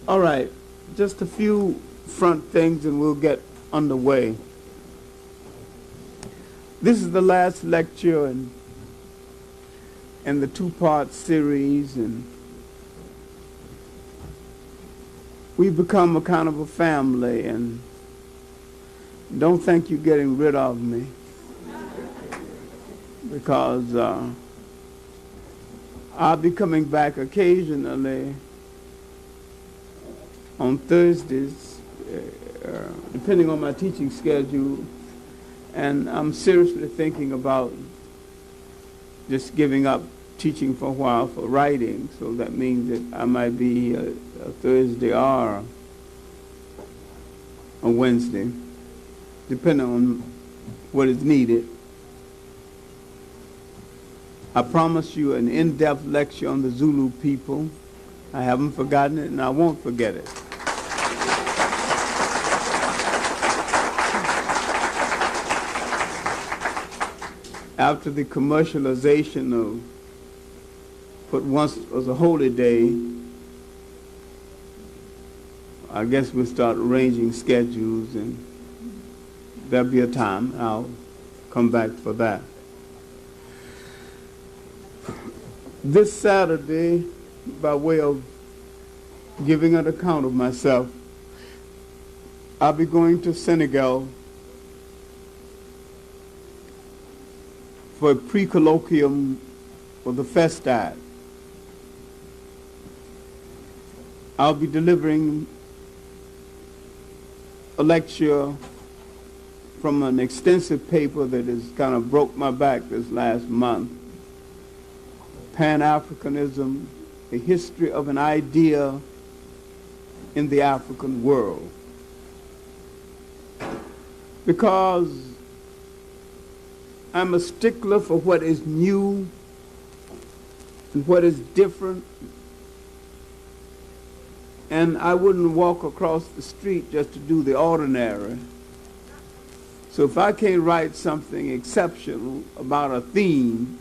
All right, just a few front things and we'll get underway. This is the last lecture in the two-part series, and we've become a kind of a family, and don't think you're getting rid of me, because I'll be coming back occasionally on Thursdays, depending on my teaching schedule, and I'm seriously thinking about just giving up teaching for a while for writing, so that means that I might be a Thursday or a Wednesday, depending on what is needed. I promise you an in-depth lecture on the Zulu people. I haven't forgotten it, and I won't forget it. After the commercialization of what once was a holy day, I guess we'll start arranging schedules, and there'll be a time. I'll come back for that. This Saturday, by way of giving an account of myself, I'll be going to Senegal for a pre-colloquium for the Festad. I'll be delivering a lecture from an extensive paper that has kind of broke my back this last month, Pan-Africanism, a history of an idea in the African world. Because I'm a stickler for what is new and what is different, and I wouldn't walk across the street just to do the ordinary. So if I can't write something exceptional about a theme,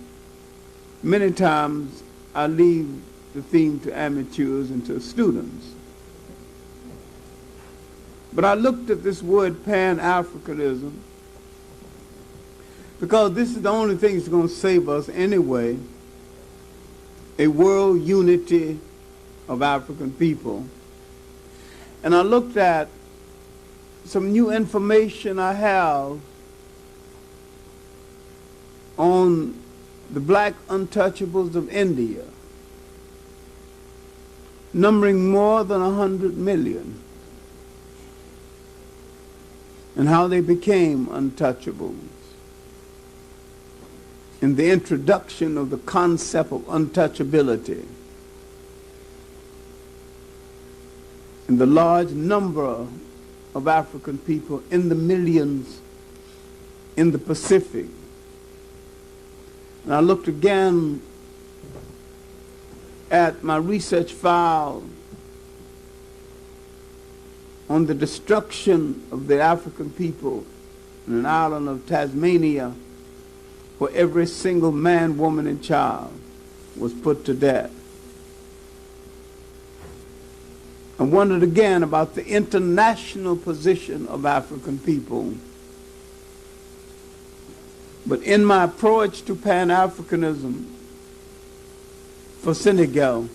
many times I leave the theme to amateurs and to students. But I looked at this word Pan-Africanism because this is the only thing that's going to save us anyway, a world unity of African people. And I looked at some new information I have on the black untouchables of India, numbering more than 100 million, and how they became untouchables, and the introduction of the concept of untouchability, and the large number of African people in the millions in the Pacific. And I looked again at my research file on the destruction of the African people in an island of Tasmania, where every single man, woman, and child was put to death. I wondered again about the international position of African people. But in my approach to Pan-Africanism for Senegal,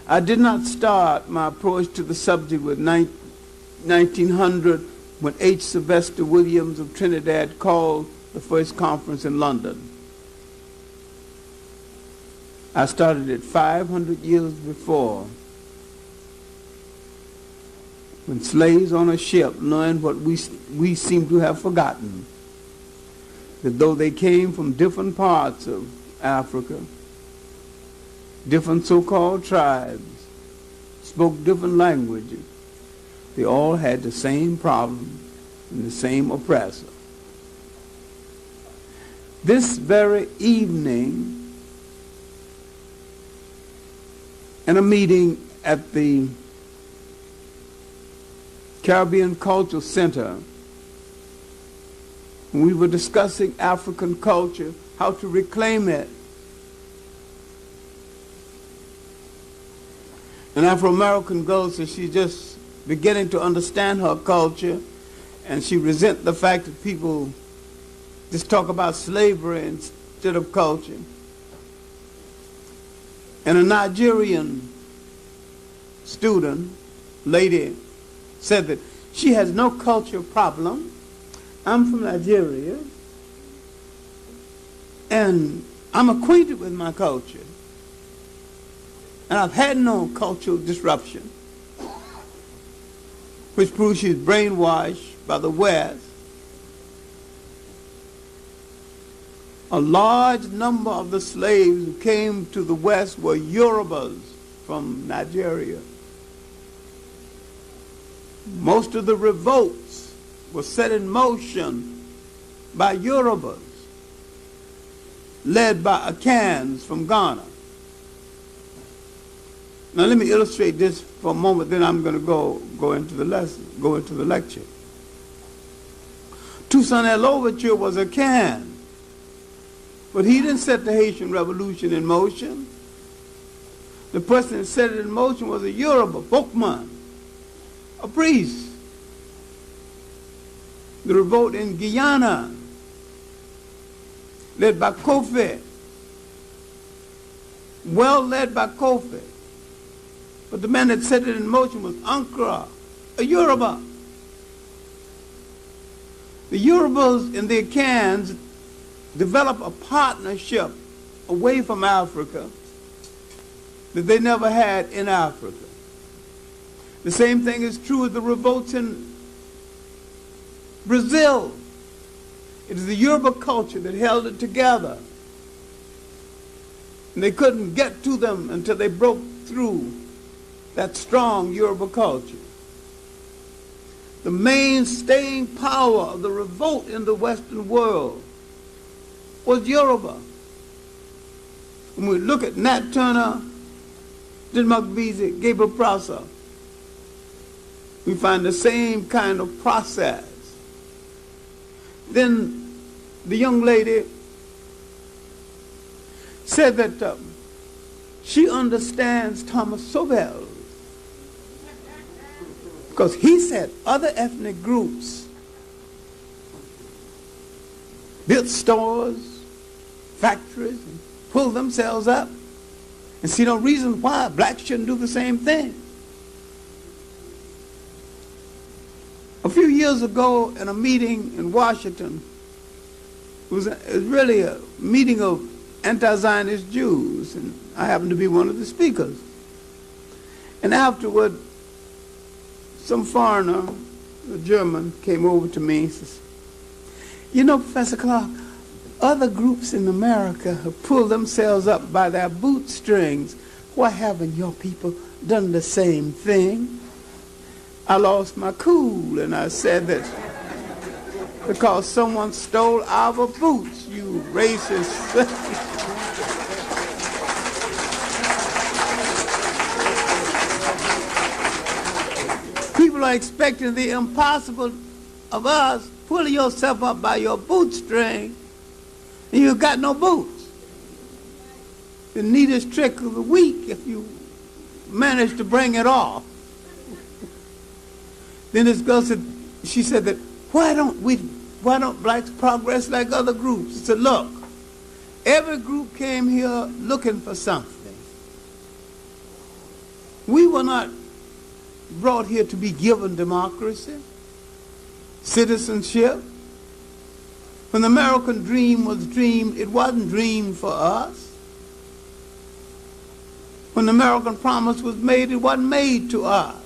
I did not start my approach to the subject with 1900, when H. Sylvester Williams of Trinidad called the first conference in London. I started it 500 years before, when slaves on a ship learned what we seem to have forgotten, that though they came from different parts of Africa, different so-called tribes, spoke different languages, they all had the same problem and the same oppressor. This very evening, in a meeting at the Caribbean Cultural Center, we were discussing African culture, how to reclaim it. An Afro-American girl says she's just beginning to understand her culture, and she resents the fact that people just talk about slavery instead of culture. And a Nigerian student, lady, said that she has no culture problem. I'm from Nigeria, and I'm acquainted with my culture. And I've had no cultural disruption, which proves she's brainwashed by the West. A large number of the slaves who came to the West were Yorubas from Nigeria. Most of the revolts were set in motion by Yorubas, led by Akans from Ghana. Now let me illustrate this for a moment, then I'm going to go into the lesson, go into the lecture. Toussaint Louverture was a Akan, but he didn't set the Haitian Revolution in motion. The person that set it in motion was a Yoruba, Bokman, a priest. The revolt in Guyana, led by Kofi, well led by Kofi. But the man that set it in motion was Ankara, a Yoruba. The Yorubas and the Akans developed a partnership away from Africa that they never had in Africa. The same thing is true of the revolts in Brazil. It is the Yoruba culture that held it together. And they couldn't get to them until they broke through that strong Yoruba culture. The main staying power of the revolt in the Western world was Yoruba. When we look at Nat Turner, Didmakbizi, Gabriel Prosser, we find the same kind of process. Then the young lady said that she understands Thomas Sobel because he said other ethnic groups built stores, factories, and pulled themselves up, and see no reason why blacks shouldn't do the same thing. A few years ago in a meeting in Washington, it was really a meeting of anti-Zionist Jews, and I happened to be one of the speakers. And afterward, some foreigner, a German, came over to me and says, "You know, Professor Clarke, other groups in America have pulled themselves up by their bootstrings. Why haven't your people done the same thing?" I lost my cool and I said that because someone stole our boots, you racist. People are expecting the impossible of us, pulling yourself up by your bootstring, and you've got no boots. The neatest trick of the week if you manage to bring it off. Then this girl said, she said that, why don't blacks progress like other groups? I said, look, every group came here looking for something. We were not brought here to be given democracy, citizenship. When the American dream was dreamed, it wasn't dreamed for us. When the American promise was made, it wasn't made to us.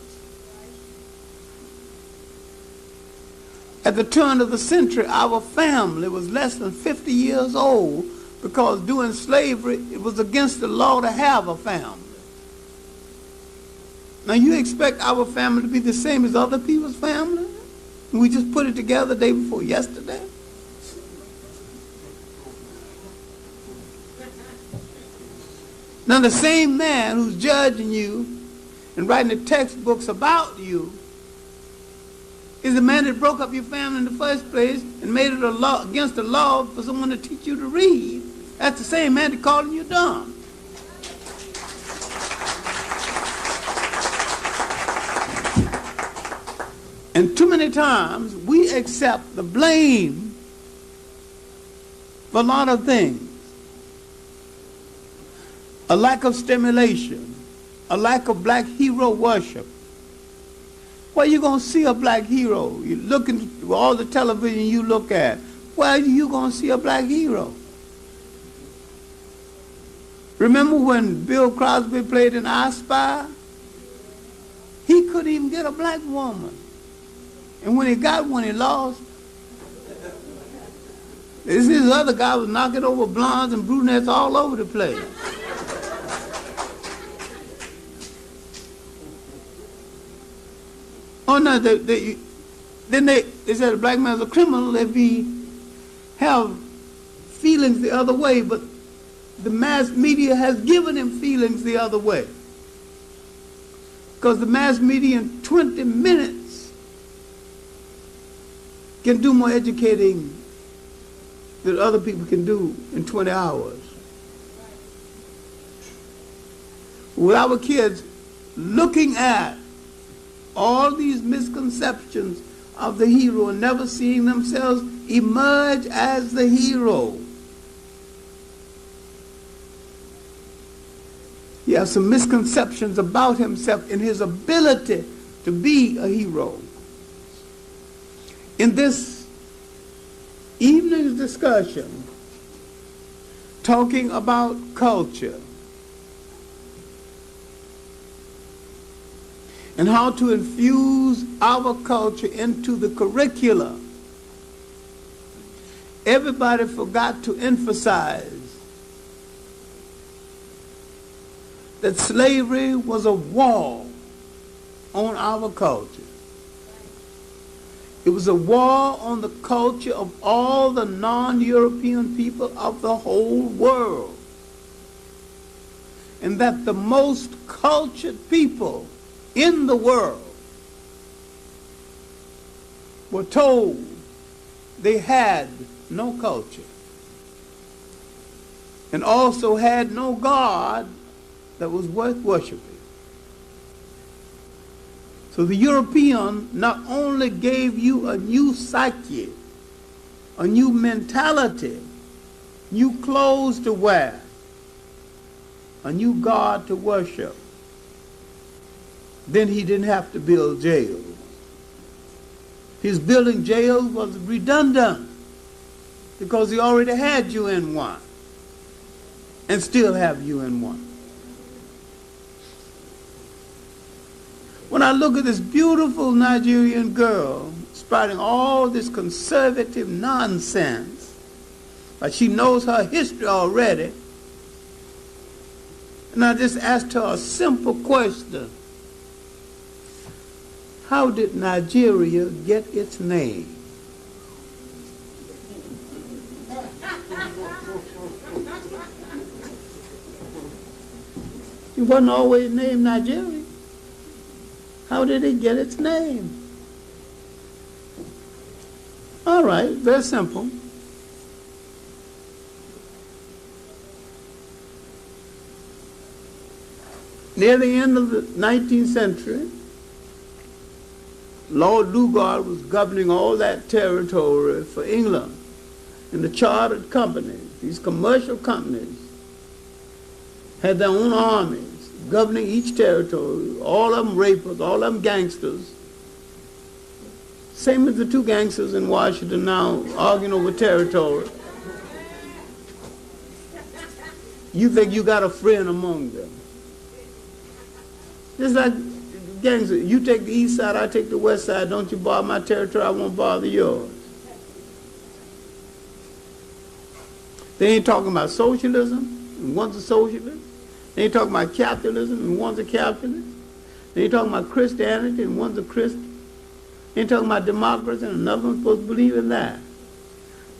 At the turn of the century, our family was less than 50 years old because during slavery, it was against the law to have a family. Now you expect our family to be the same as other people's family? We just put it together the day before yesterday? Now the same man who's judging you and writing the textbooks about you is the man that broke up your family in the first place and made it a law against the law for someone to teach you to read. That's the same man that calling you dumb. And too many times we accept the blame for a lot of things. A lack of stimulation, a lack of black hero worship. Where you going to see a black hero? You look into all the television you look at. Where are you going to see a black hero? Remember when Bill Crosby played in I Spy? He couldn't even get a black woman. And when he got one, he lost. This other guy was knocking over blondes and brunettes all over the place. Oh no, then they said a black man's a criminal if he have feelings the other way, but the mass media has given him feelings the other way. Because the mass media in 20 minutes can do more educating than other people can do in 20 hours. With our kids looking at all these misconceptions of the hero and never seeing themselves emerge as the hero. He has some misconceptions about himself and his ability to be a hero. In this evening's discussion, talking about culture and how to infuse our culture into the curricula, everybody forgot to emphasize that slavery was a war on our culture. It was a war on the culture of all the non-European people of the whole world. And that the most cultured people in the world were told they had no culture and also had no God that was worth worshiping. So the European not only gave you a new psyche, a new mentality, new clothes to wear, a new God to worship, then he didn't have to build jails. His building jails was redundant because he already had you in one and still have you in one. When I look at this beautiful Nigerian girl spouting all this conservative nonsense, like she knows her history already, and I just asked her a simple question: how did Nigeria get its name? It wasn't always named Nigeria. How did it get its name? All right, very simple. Near the end of the 19th century, Lord Lugard was governing all that territory for England. And the chartered companies, these commercial companies, had their own armies governing each territory, all of them rapists, all of them gangsters. Same as the two gangsters in Washington now arguing over territory. You think you got a friend among them. Just like gangsters, you take the east side, I take the west side, don't you bother my territory, I won't bother yours. They ain't talking about socialism, and one's a socialist. They ain't talking about capitalism, and one's a capitalist. They ain't talking about Christianity, and one's a Christian. They ain't talking about democracy, and another one's supposed to believe in that.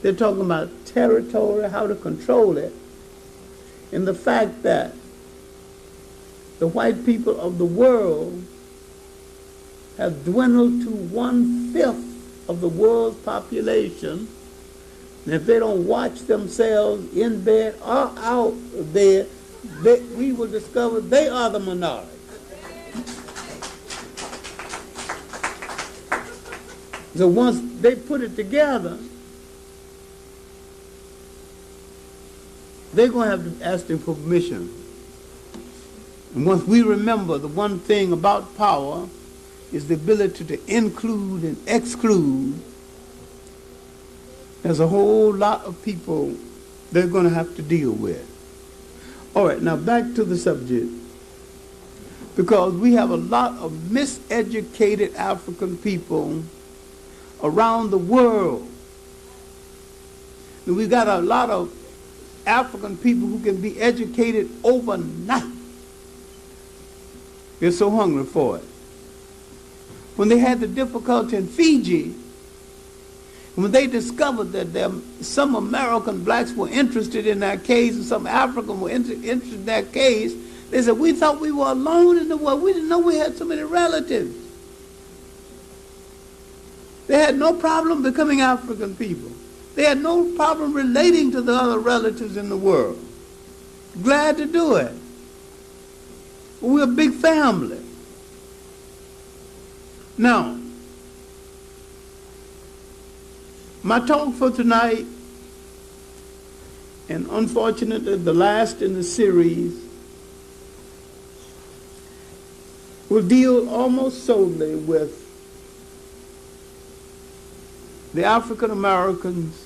They're talking about territory, how to control it, and the fact that the white people of the world have dwindled to 1/5 of the world's population. And if they don't watch themselves in bed or out of bed, we will discover they are the minority. So once they put it together, they're going to have to ask them for permission. And once we remember the one thing about power is the ability to include and exclude, there's a whole lot of people they're going to have to deal with. All right, now back to the subject. Because we have a lot of miseducated African people around the world. And we've got a lot of African people who can be educated overnight. They're so hungry for it. When they had the difficulty in Fiji, when they discovered that some American blacks were interested in that case and some Africans were interested in that case, they said, we thought we were alone in the world. We didn't know we had so many relatives. They had no problem becoming African people. They had no problem relating to the other relatives in the world. Glad to do it. We're a big family. Now, my talk for tonight, and unfortunately the last in the series, will deal almost solely with the African Americans,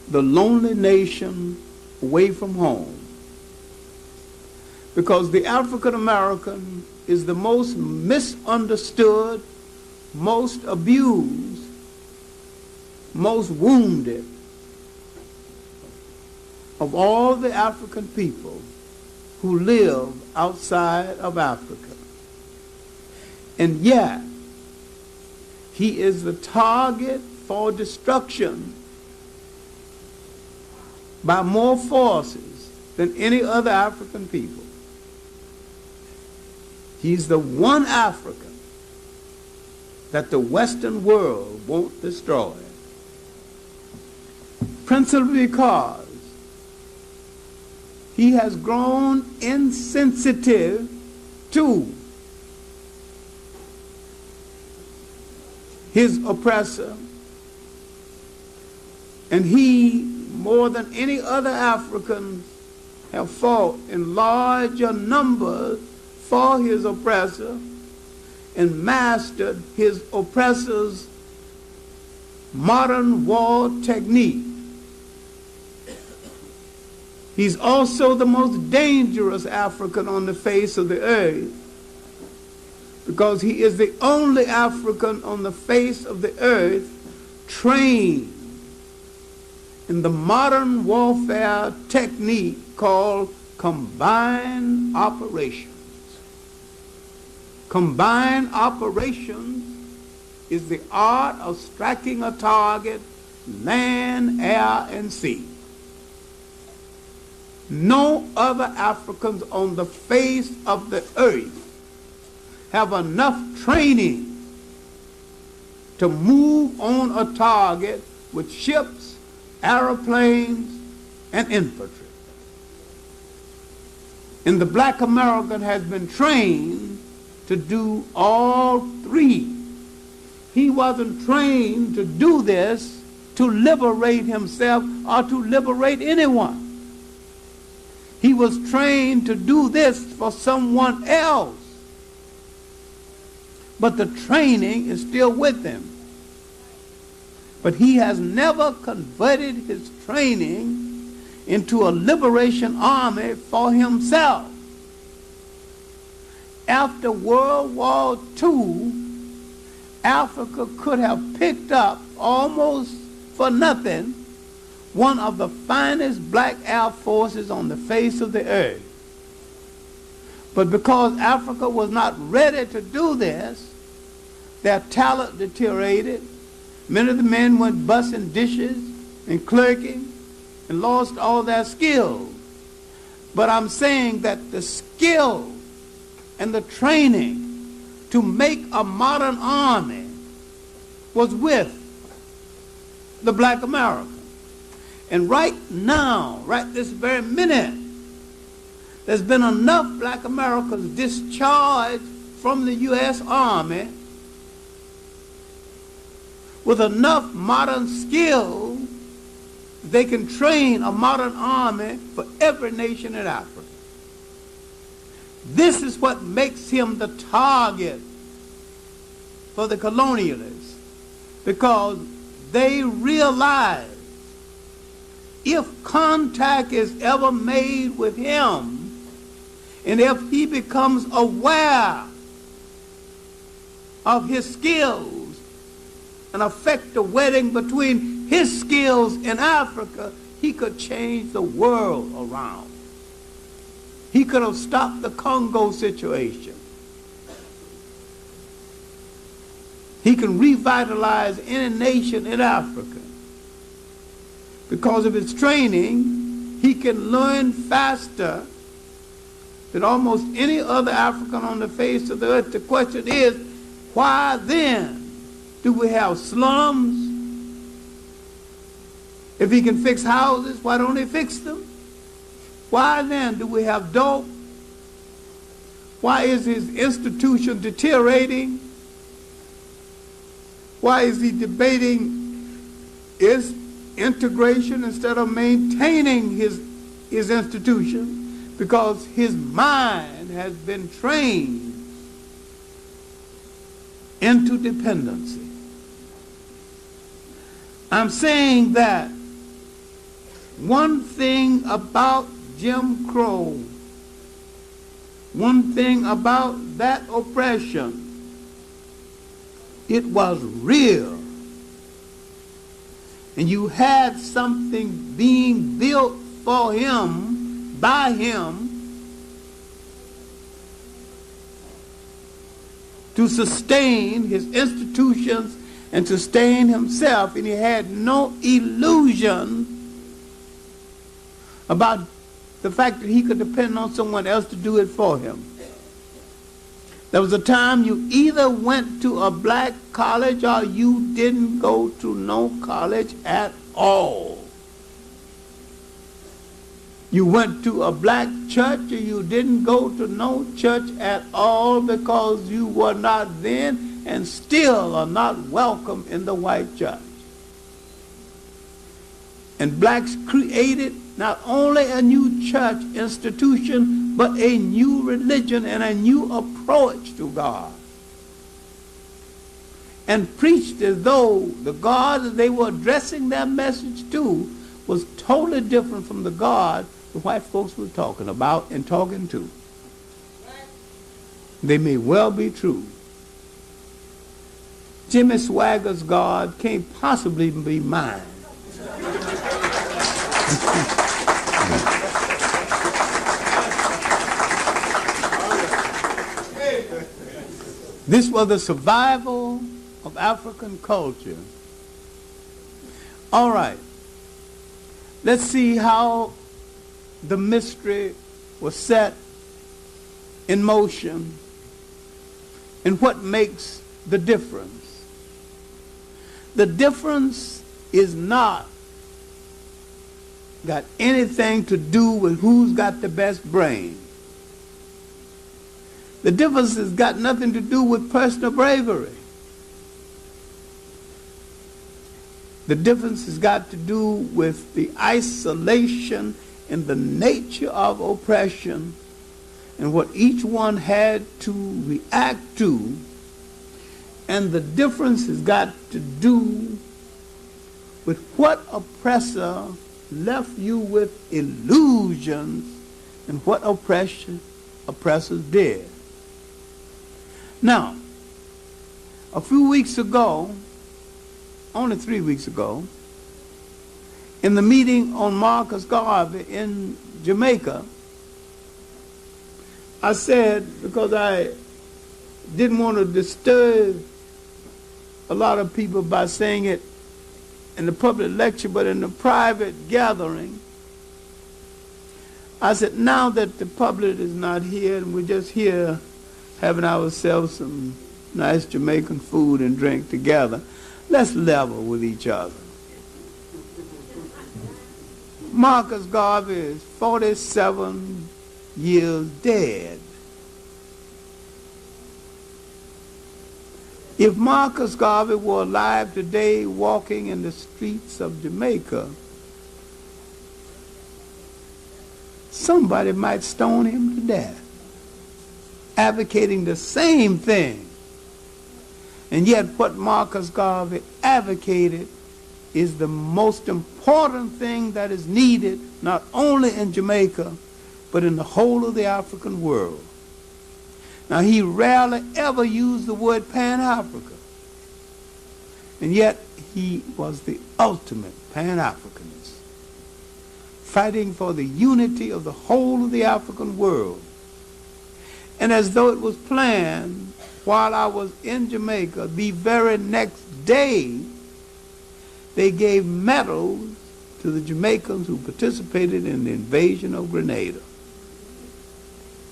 the lonely nation away from home. Because the African American is the most misunderstood, most abused, most wounded of all the African people who live outside of Africa. And yet, he is the target for destruction by more forces than any other African people. He's the one African that the Western world won't destroy. Principally because he has grown insensitive to his oppressor, and he, more than any other African, have fought in larger numbers for his oppressor and mastered his oppressor's modern war technique. He's also the most dangerous African on the face of the earth, because he is the only African on the face of the earth trained in the modern warfare technique called combined operations. Combined operations is the art of striking a target land, air, and sea. No other Africans on the face of the earth have enough training to move on a target with ships, airplanes, and infantry. And the black American has been trained to do all three. He wasn't trained to do this to liberate himself or to liberate anyone. He was trained to do this for someone else. But the training is still with him. But he has never converted his training into a liberation army for himself. After World War II, Africa could have picked up almost for nothing one of the finest black air forces on the face of the earth. But because Africa was not ready to do this, their talent deteriorated. Many of the men went bussing dishes and clerking and lost all their skills. But I'm saying that the skill and the training to make a modern army was with the black American. And right now, right this very minute, there's been enough black Americans discharged from the U.S. Army with enough modern skill, they can train a modern army for every nation in Africa. This is what makes him the target for the colonialists, because they realize if contact is ever made with him, and if he becomes aware of his skills and affect the wedding between his skills in Africa, he could change the world around. He could have stopped the Congo situation. He can revitalize any nation in Africa. Because of his training, he can learn faster than almost any other African on the face of the earth. The question is, why then do we have slums? If he can fix houses, why don't he fix them? Why then do we have dope? Why is his institution deteriorating? Why is he debating his integration instead of maintaining his institution? Because his mind has been trained into dependency. I'm saying that one thing about Jim Crow, one thing about that oppression, it was real. And you had something being built for him, by him, to sustain his institutions and sustain himself, and he had no illusion about the fact that he could depend on someone else to do it for him. There was a time you either went to a black college or you didn't go to no college at all. You went to a black church or you didn't go to no church at all, because you were not then and still are not welcome in the white church. And blacks created not only a new church institution, but a new religion and a new approach to God. And preached as though the God that they were addressing their message to was totally different from the God the white folks were talking about and talking to. They may well be true. Jimmy Swagger's God can't possibly be mine. This was the survival of African culture. All right. Let's see how the mystery was set in motion and what makes the difference. The difference is not got anything to do with who's got the best brain. The difference has got nothing to do with personal bravery. The difference has got to do with the isolation and the nature of oppression and what each one had to react to. And the difference has got to do with what oppressor left you with illusions and what oppressors did. Now, a few weeks ago, only 3 weeks ago, in the meeting on Marcus Garvey in Jamaica, I said, because I didn't want to disturb a lot of people by saying it in the public lecture, but in the private gathering, I said, now that the public is not here and we're just here having ourselves some nice Jamaican food and drink together, let's level with each other. Marcus Garvey is 47 years dead. If Marcus Garvey were alive today walking in the streets of Jamaica, somebody might stone him to death, advocating the same thing. And yet what Marcus Garvey advocated is the most important thing that is needed not only in Jamaica, but in the whole of the African world. Now, he rarely ever used the word Pan-Africa, and yet he was the ultimate Pan-Africanist, fighting for the unity of the whole of the African world. And as though it was planned, while I was in Jamaica, the very next day, they gave medals to the Jamaicans who participated in the invasion of Grenada.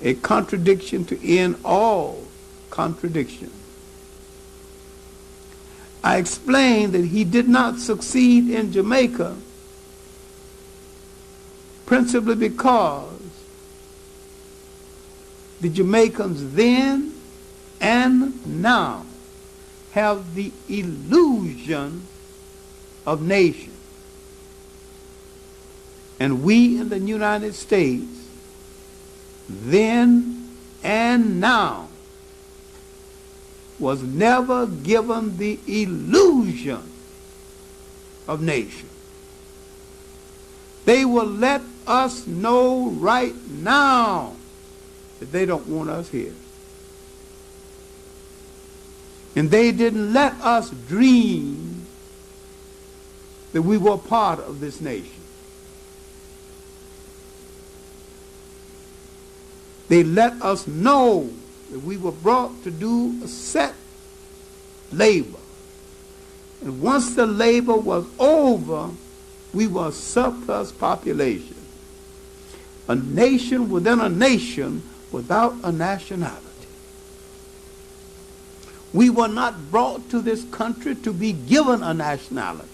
A contradiction to end all contradiction. I explained that he did not succeed in Jamaica principally because the Jamaicans then and now have the illusion of nation. And we in the United States then and now was never given the illusion of nation. They will let us know right now that they don't want us here. And they didn't let us dream that we were part of this nation. They let us know that we were brought to do a set labor. And once the labor was over, we were a surplus population. A nation within a nation without a nationality. We were not brought to this country to be given a nationality.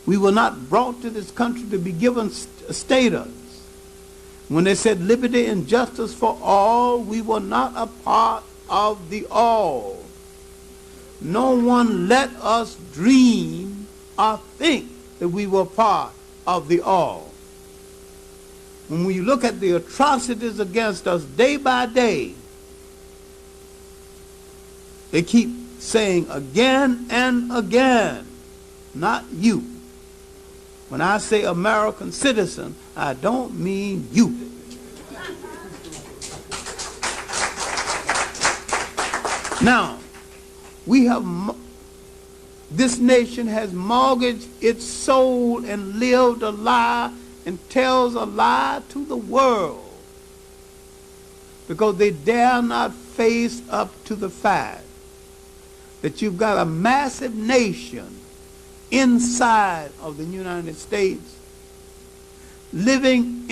We were not brought to this country to be given status. When they said liberty and justice for all, we were not a part of the all. No one let us dream or think that we were part of the all. When we look at the atrocities against us day by day, they keep saying again and again, not you. When I say American citizen, I don't mean you. Now, this nation has mortgaged its soul and lived a lie and tells a lie to the world because they dare not face up to the fact that you've got a massive nation inside of the United States living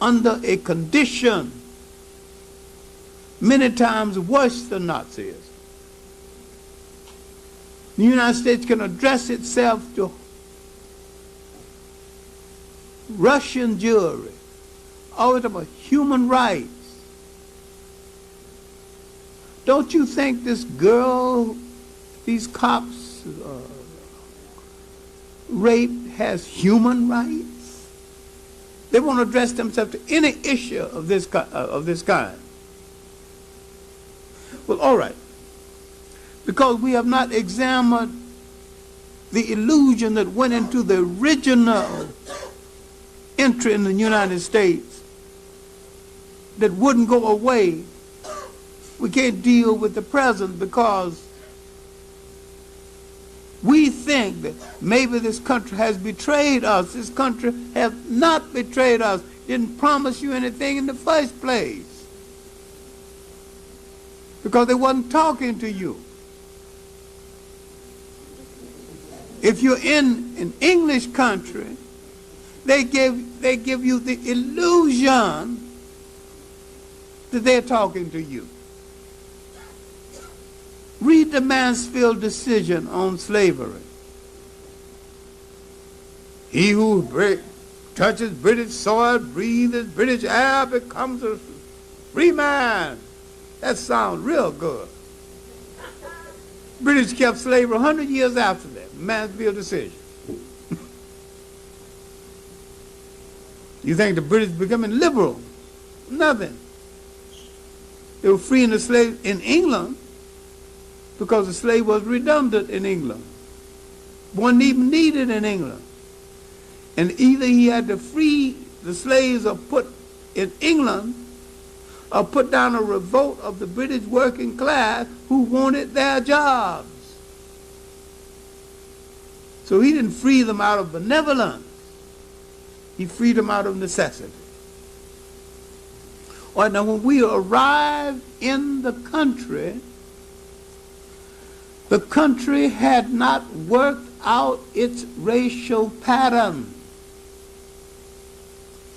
under a condition many times worse than Nazism. The United States can address itself to Russian Jewry, all about human rights. Don't you think this girl, these cops raped, has human rights? They won't address themselves to any issue of this kind. Well, all right. Because we have not examined the illusion that went into the original entry in the United States that wouldn't go away, we can't deal with the present because we think that maybe this country has betrayed us. This country has not betrayed us. Didn't promise you anything in the first place because they wasn't talking to you. If you're in an English country, they give you the illusion that they're talking to you. Read the Mansfield decision on slavery. He who touches British soil, breathes British air, becomes a free man. That sounds real good. British kept slavery 100 years after that. Mansfield decision. You think the British becoming liberal? Nothing. They were freeing the slaves in England because the slave was redundant in England. Wasn't even needed in England. And either he had to free the slaves or put in England or put down a revolt of the British working class who wanted their jobs. So he didn't free them out of benevolence. He freed them out of necessity. All right, now when we arrived in the country had not worked out its racial pattern.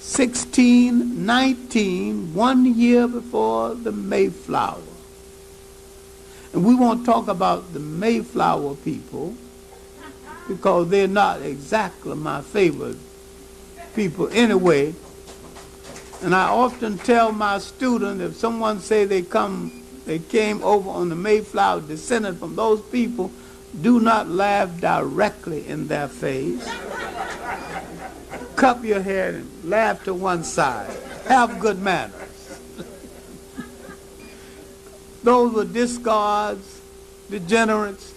1619, 1 year before the Mayflower. And we won't talk about the Mayflower people because they're not exactly my favorite people anyway. And I often tell my students, if someone say they came over on the Mayflower, descended from those people, do not laugh directly in their face. Cup your head and laugh to one side. Have good manners. Those were discards, degenerates,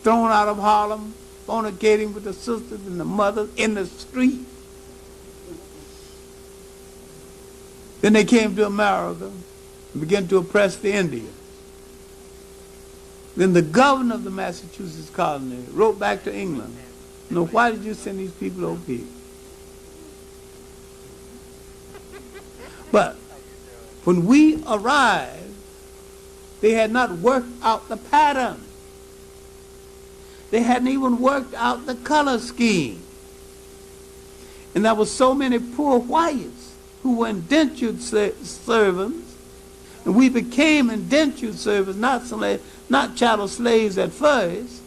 thrown out of Harlem, fornicating with the sisters and the mothers in the street. Then they came to America and began to oppress the Indians. Then the governor of the Massachusetts colony wrote back to England, "No, why did you send these people over here?" But when we arrived, they had not worked out the pattern. They hadn't even worked out the color scheme. And there were so many poor whites who were indentured servants, and we became indentured servants, not chattel slaves at first.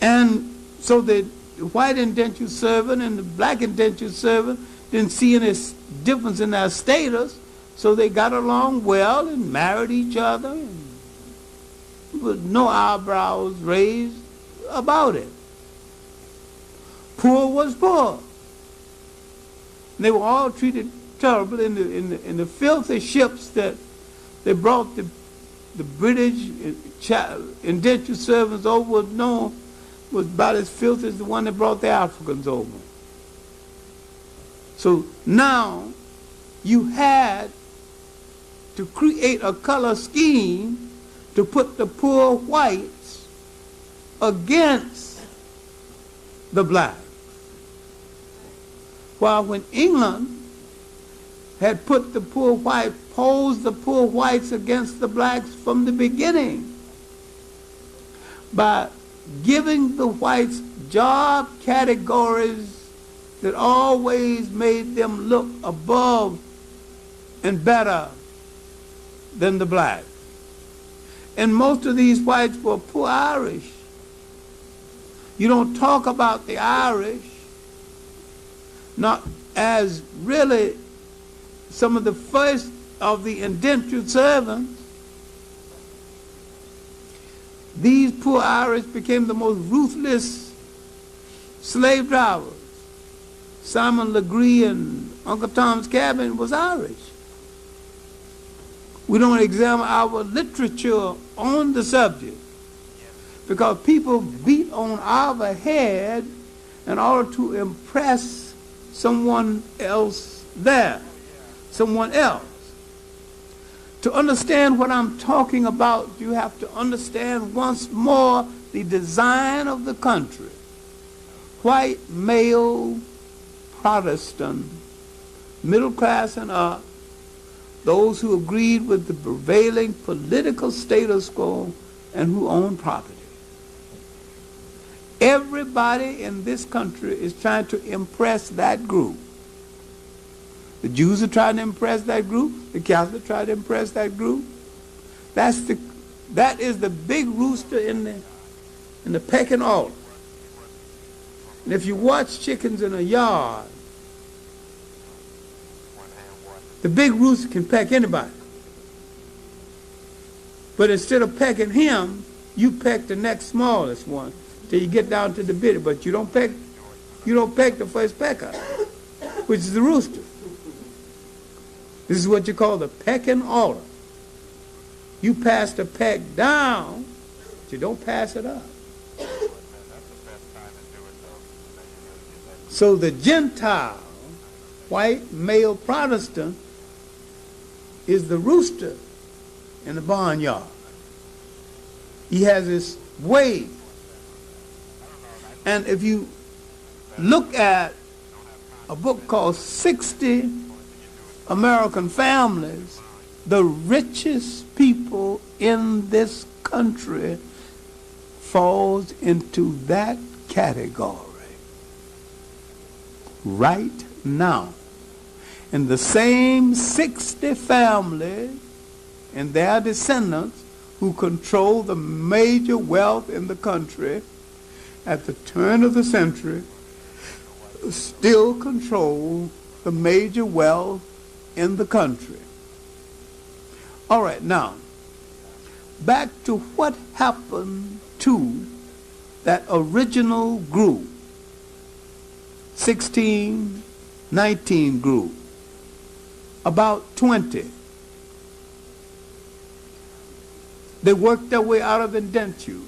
And so the white indentured servant and the black indentured servant didn't see any difference in their status, so they got along well and married each other, and with no eyebrows raised about it. Poor was poor. And they were all treated terribly in the filthy ships that they brought the British indentured servants over. Was about as filthy as the one that brought the Africans over. So now you had to create a color scheme to put the poor whites against the blacks. While when England had put the poor whites, posed the poor whites against the blacks from the beginning by giving the whites job categories that always made them look above and better than the blacks. And most of these whites were poor Irish. You don't talk about the Irish not as really some of the first of the indentured servants. These poor Irish became the most ruthless slave drivers. Simon Legree and Uncle Tom's Cabin was Irish. We don't examine our literature on the subject because people beat on our head in order to impress someone else there, someone else. To understand what I'm talking about, you have to understand once more the design of the country. White, male, Protestant, middle class and up, those who agreed with the prevailing political status quo and who owned property. Everybody in this country is trying to impress that group. The Jews are trying to impress that group. The Catholics try to impress that group. That is the big rooster in the pecking order. And if you watch chickens in a yard, the big rooster can peck anybody. But instead of pecking him, you peck the next smallest one till you get down to the bitty. But you don't peck the first pecker, which is the rooster. This is what you call the pecking order. You pass the peck down, but you don't pass it up. So the Gentile, white, male Protestant, is the rooster in the barnyard. He has his way. And if you look at a book called 60 American Families, the richest people in this country falls into that category right now. And the same 60 families and their descendants who control the major wealth in the country at the turn of the century still control the major wealth in the country. All right, now, back to what happened to that original group, 1619 group, about 20. They worked their way out of indenture.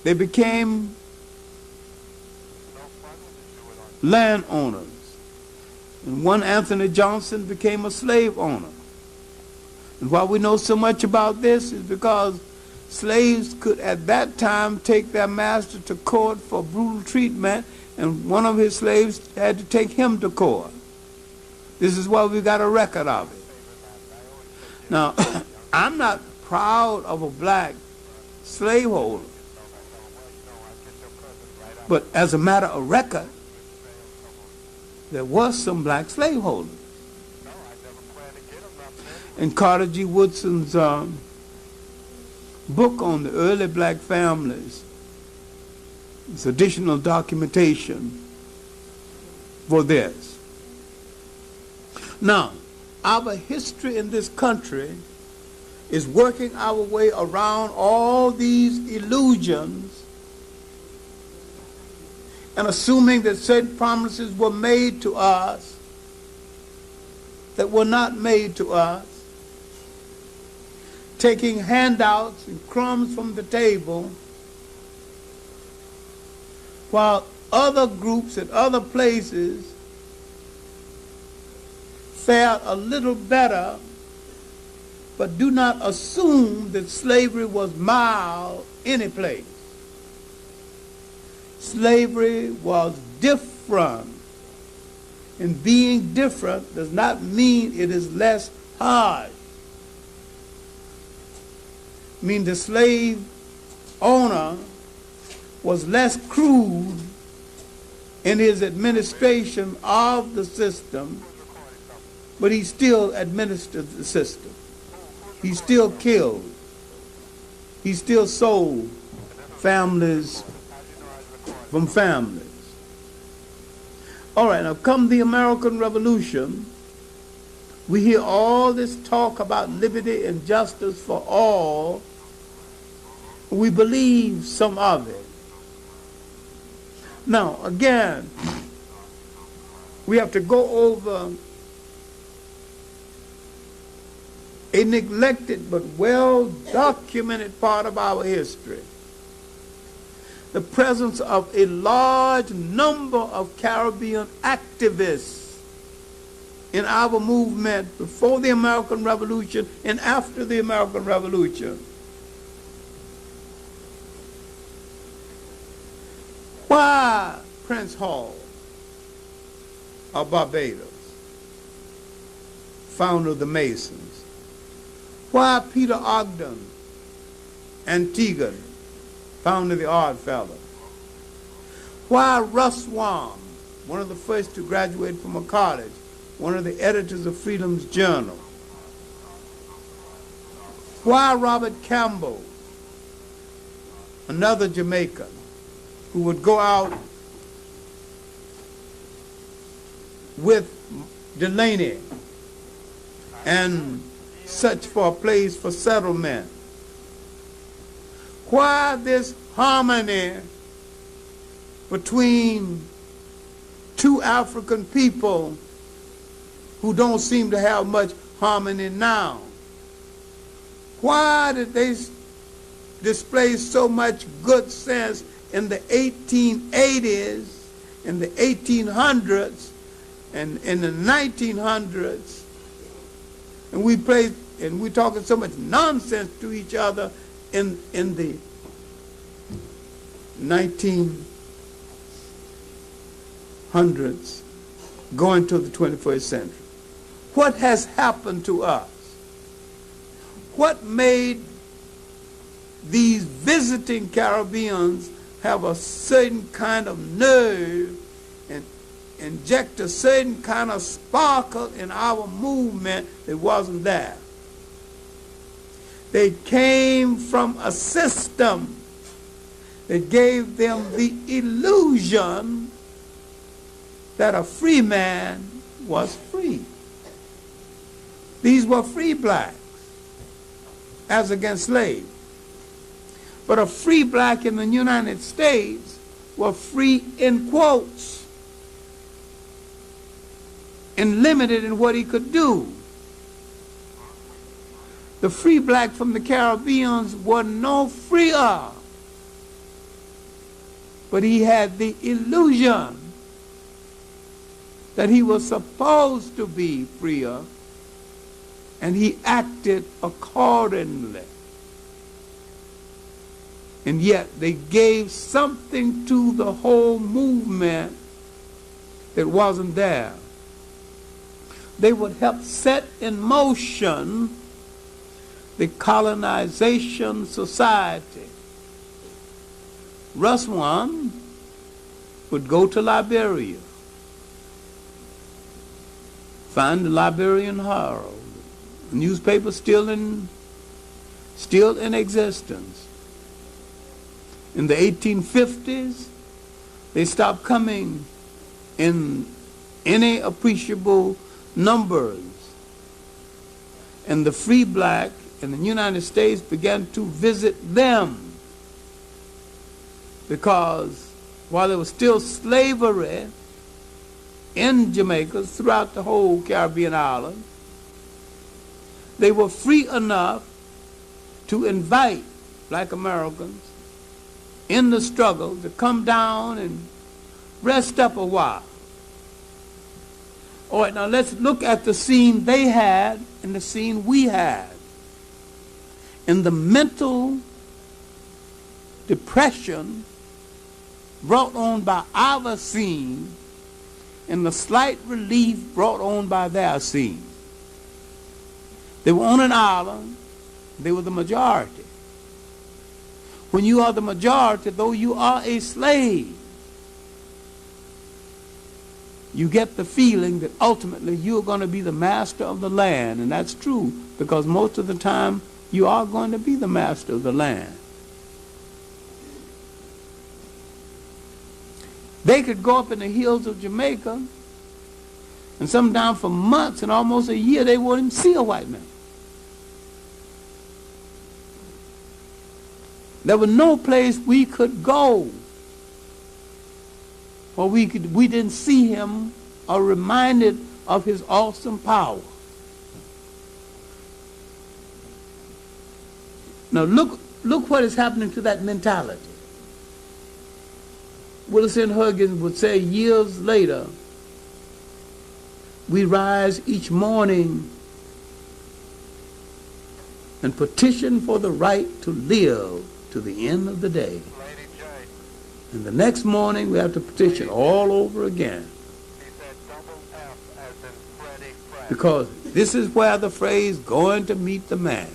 They became landowners. And one Anthony Johnson became a slave owner. And why we know so much about this is because slaves could at that time take their master to court for brutal treatment, and one of his slaves had to take him to court. This is why we got a record of it. Now, I'm not proud of a black slaveholder, but as a matter of record, there was some black slaveholders. In Carter G. Woodson's book on the early black families, it's additional documentation for this. Now, our history in this country is working our way around all these illusions and assuming that certain promises were made to us that were not made to us, taking handouts and crumbs from the table, while other groups at other places fared a little better, but do not assume that slavery was mild any place. Slavery was different. And being different does not mean it is less hard. I mean, the slave owner was less crude in his administration of the system, but he still administered the system. He still killed. He still sold families from families. All right, now come the American Revolution, we hear all this talk about liberty and justice for all. We believe some of it. Now, again, we have to go over a neglected but well-documented part of our history. The presence of a large number of Caribbean activists in our movement before the American Revolution and after the American Revolution. Why Prince Hall of Barbados, founder of the Masons? Why Peter Ogden, Antigua, founder of the Odd Fellows? Why Russ Wong, one of the first to graduate from a college, one of the editors of Freedom's Journal? Why Robert Campbell, another Jamaican, who would go out with Delaney and search for a place for settlement Why this harmony between two African people who don't seem to have much harmony now? Why did they display so much good sense in the 1880s, in the 1800s, and in the 1900s? And we're talking so much nonsense to each other in the 1900s, going to the 21st century. What has happened to us? What made these visiting Caribbeans have a certain kind of nerve and inject a certain kind of sparkle in our movement that wasn't there? They came from a system that gave them the illusion that a free man was free. These were free blacks as against slaves. But a free black in the United States was free in quotes and limited in what he could do. The free black from the Caribbeans was no freer, but he had the illusion that he was supposed to be freer, and he acted accordingly. And yet they gave something to the whole movement that wasn't there. They would help set in motion the colonization society. Ruswan would go to Liberia, find the Liberian Herald, a newspaper still in existence. In the 1850s, they stopped coming in any appreciable numbers. And the free black in the United States began to visit them, because while there was still slavery in Jamaica, throughout the whole Caribbean island, they were free enough to invite black Americans in the struggle to come down and rest up a while. All right, now let's look at the scene they had and the scene we had. In the mental depression brought on by our scene and the slight relief brought on by their scene. They were on an island. They were the majority. When you are the majority, though you are a slave, you get the feeling that ultimately you're going to be the master of the land. And that's true, because most of the time you are going to be the master of the land. They could go up in the hills of Jamaica, and sometimes for months and almost a year they wouldn't see a white man. There was no place we could go where we didn't see him or reminded of his awesome power. Now look what is happening to that mentality. Wilson Huggins would say years later, we rise each morning and petition for the right to live to the end of the day. And the next morning we have to petition all over again. Because this is where the phrase going to meet the man,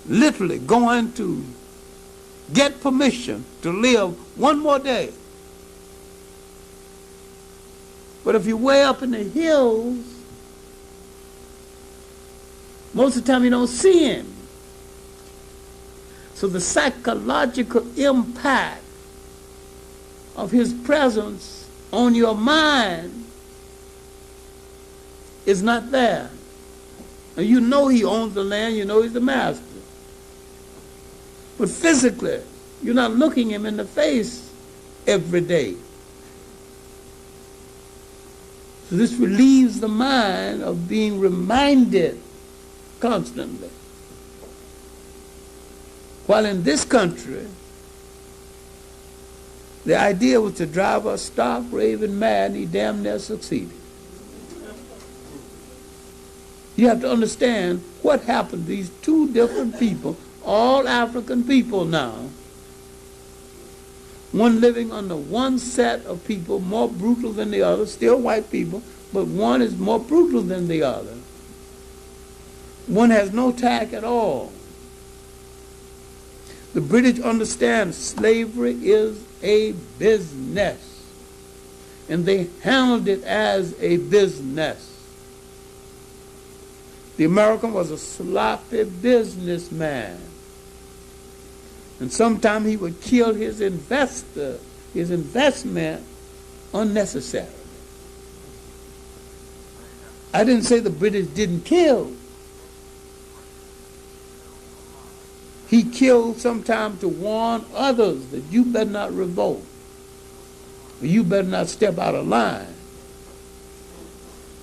literally going to get permission to live one more day. But if you're way up in the hills, most of the time you don't see him. So the psychological impact of his presence on your mind is not there. And you know he owns the land, you know he's the master. But physically, you're not looking him in the face every day. So this relieves the mind of being reminded constantly. While in this country, the idea was to drive us stark, raving mad, and he damn near succeeded. You have to understand what happened to these two different people, all African people now, one living under one set of people, more brutal than the other, still white people, but one is more brutal than the other. One has no tact at all. The British understand slavery is a business, and they handled it as a business. The American was a sloppy businessman, and sometimes he would kill his investment unnecessarily. I didn't say the British didn't kill. He killed sometimes to warn others that you better not revolt, or you better not step out of line.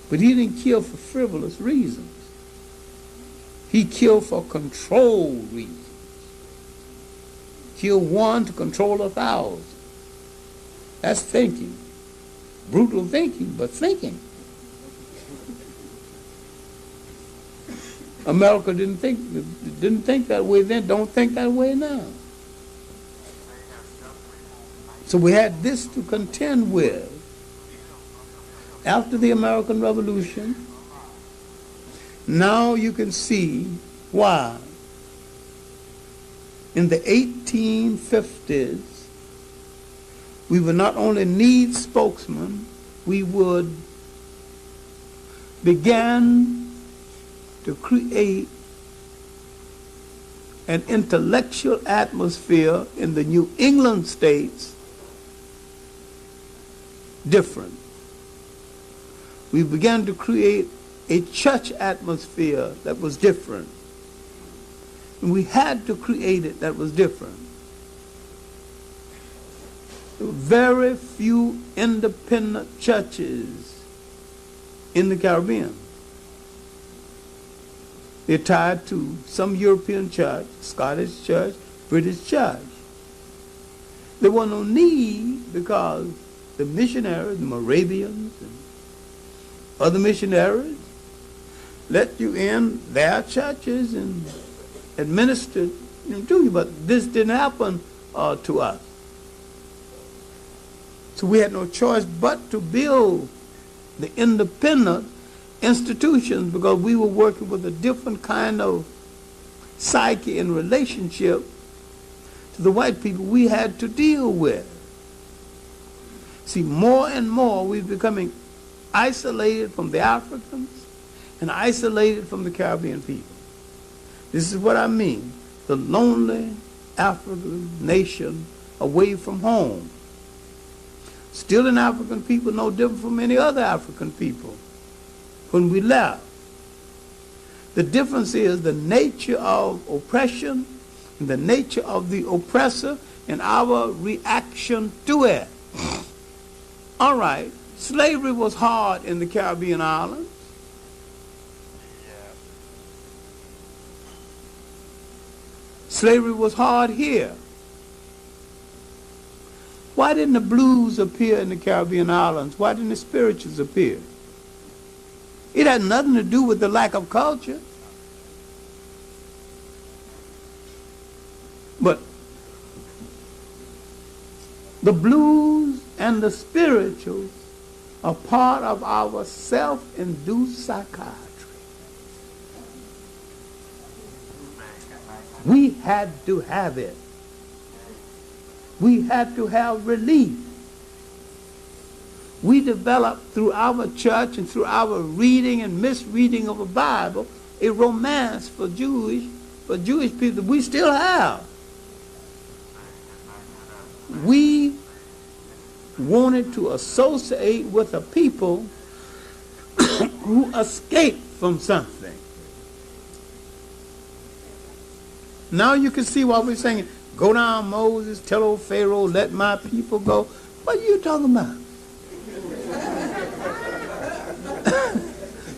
But he didn't kill for frivolous reasons. He killed for control reasons. Kill one to control 1,000. That's thinking. Brutal thinking, but thinking. America didn't think that way then, don't think that way now. So we had this to contend with. After the American Revolution, now you can see why in the 1850s we would not only need spokesmen, we would begin to create an intellectual atmosphere in the New England states different. We began to create a church atmosphere that was different. And we had to create it that was different. There were very few independent churches in the Caribbean. They're tied to some European church, Scottish church, British church. There was no need because the missionaries, the Moravians, and other missionaries let you in their churches and administered to you. But this didn't happen to us. So we had no choice but to build the independent institutions because we were working with a different kind of psyche and relationship to the white people we had to deal with. See, more and more we're becoming isolated from the Africans and isolated from the Caribbean people. This is what I mean. The lonely African nation away from home. Still an African people no different from any other African people when we left. The difference is the nature of oppression and the nature of the oppressor and our reaction to it. All right, slavery was hard in the Caribbean islands. Slavery was hard here. Why didn't the blues appear in the Caribbean islands? Why didn't the spirituals appear? It had nothing to do with the lack of culture. But the blues and the spirituals are part of our self-induced psychiatry. We had to have it. We had to have relief. We developed through our church and through our reading and misreading of the Bible a romance for Jewish people that we still have. We wanted to associate with a people who escaped from something. Now you can see why we're singing, go down Moses, tell old Pharaoh, let my people go. What are you talking about?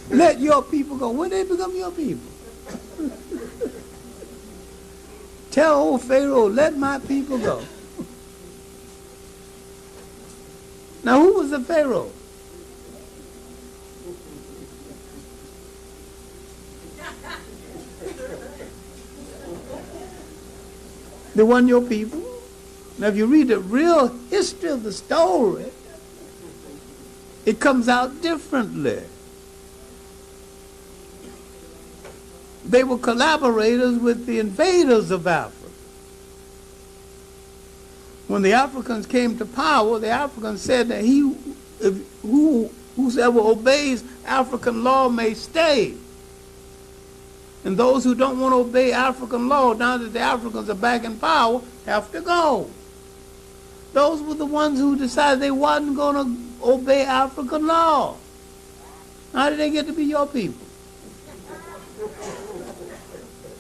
Let your people go. When they become your people? Tell old Pharaoh, let my people go. Now who was the Pharaoh? They weren't your people. Now if you read the real history of the story, it comes out differently. They were collaborators with the invaders of Africa. When the Africans came to power, the Africans said that whosoever obeys African law may stay. And those who don't want to obey African law, now that the Africans are back in power, have to go. Those were the ones who decided they wasn't going to obey African law. How did they get to be your people?